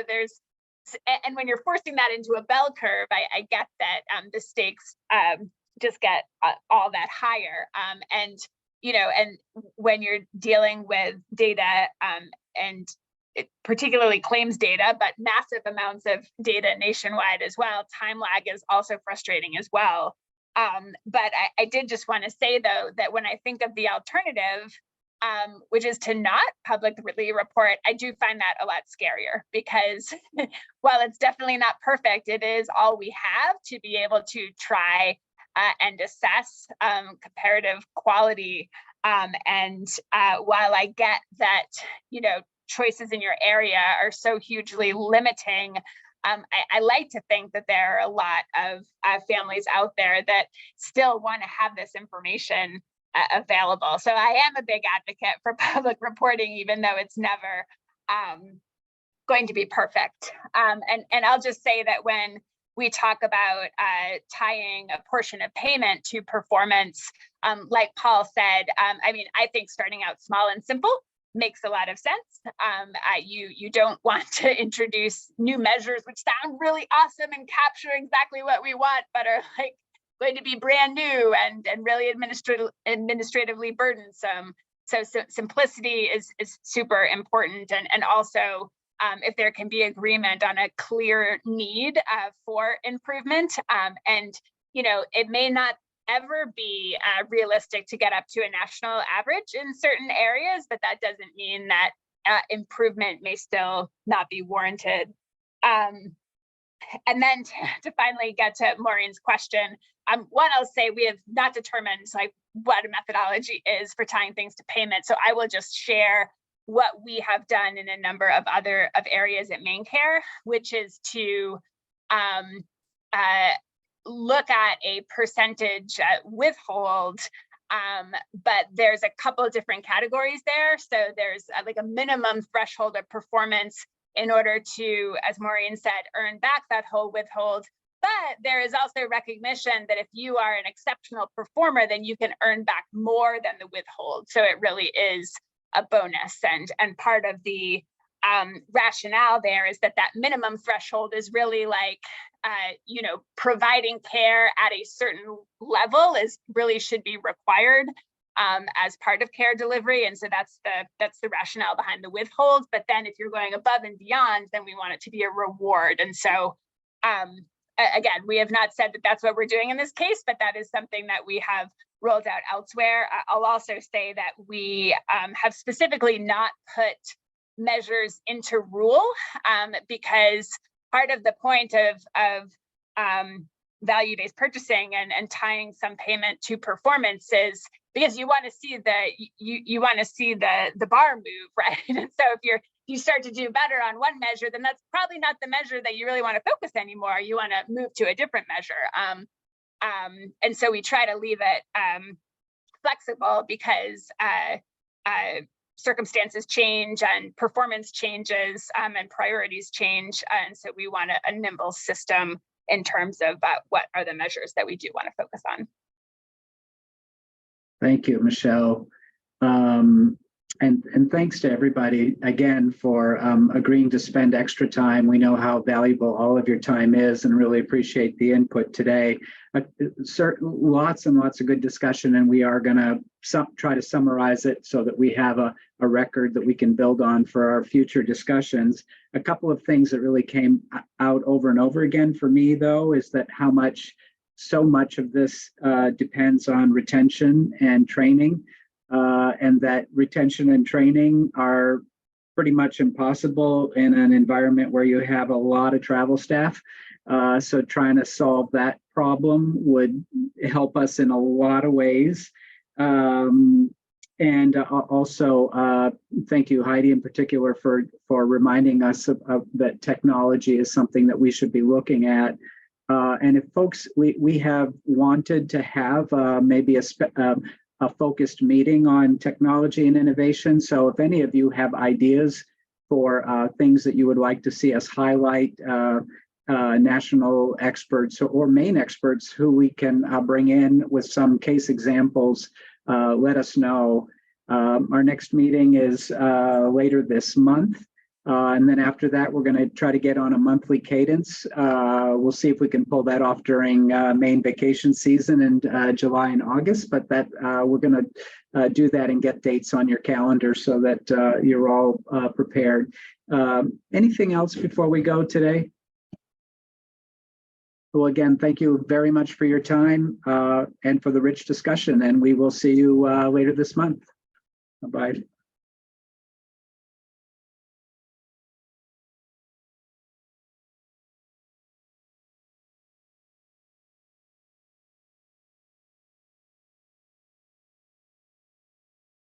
and when you're forcing that into a bell curve, I get that the stakes just get all that higher. And when you're dealing with data and particularly claims data, but massive amounts of data nationwide as well, time lag is also frustrating as well. But I did just want to say, though, that when I think of the alternative, which is to not publicly report, I do find that a lot scarier, because while it's definitely not perfect, it is all we have to be able to try and assess comparative quality. And while I get that, choices in your area are so hugely limiting, I like to think that there are a lot of families out there that still want to have this information available. So I am a big advocate for public reporting, even though it's never going to be perfect. And I'll just say that when we talk about tying a portion of payment to performance, like Paul said, I think starting out small and simple makes a lot of sense. You don't want to introduce new measures which sound really awesome and capture exactly what we want, but are like going to be brand new and really administratively burdensome. So simplicity is super important, and also if there can be agreement on a clear need for improvement, and it may not ever be realistic to get up to a national average in certain areas, but that doesn't mean that improvement may still not be warranted. And then to finally get to Maureen's question, one, I'll say we have not determined what a methodology is for tying things to payment. So I will just share what we have done in a number of other areas at MaineCare, which is to look at a percentage withhold, but there's a couple of different categories there. So there's like a minimum threshold of performance in order to, as Maureen said, earn back that whole withhold. But there is also recognition that if you are an exceptional performer, then you can earn back more than the withhold. So it really is a bonus. And part of the rationale there is that minimum threshold is really like, providing care at a certain level should be required as part of care delivery. And so that's the rationale behind the withhold. But then if you're going above and beyond, then we want it to be a reward. And so again, we have not said that that's what we're doing in this case, but that is something that we have rolled out elsewhere. I'll also say that we have specifically not put measures into rule because part of the point of value-based purchasing and tying some payment to performance is because you want to see the bar move, right? And so if you start to do better on one measure, then that's probably not the measure that you really want to focus anymore. You want to move to a different measure. And so we try to leave it flexible because circumstances change and performance changes and priorities change. And so we want a nimble system in terms of what are the measures that we do want to focus on. Thank you, Michelle. And thanks to everybody again for agreeing to spend extra time. We know how valuable all of your time is and really appreciate the input today. Lots and lots of good discussion, and we are going to try to summarize it so that we have a record that we can build on for our future discussions. A couple of things that really came out over and over again for me, though, is that so much of this depends on retention and training. And that retention and training are pretty much impossible in an environment where you have a lot of travel staff. So trying to solve that problem would help us in a lot of ways. And also, thank you, Heidi, in particular, for reminding us of that technology is something that we should be looking at. And if folks, we have wanted to have maybe a focused meeting on technology and innovation. So if any of you have ideas for things that you would like to see us highlight, national experts or Maine experts who we can bring in with some case examples, let us know. Our next meeting is later this month. And then after that, we're going to try to get on a monthly cadence. We'll see if we can pull that off during Maine vacation season in July and August, but that we're going to do that and get dates on your calendar so that you're all prepared. Anything else before we go today? Well, again, thank you very much for your time and for the rich discussion, and we will see you later this month. Bye-bye.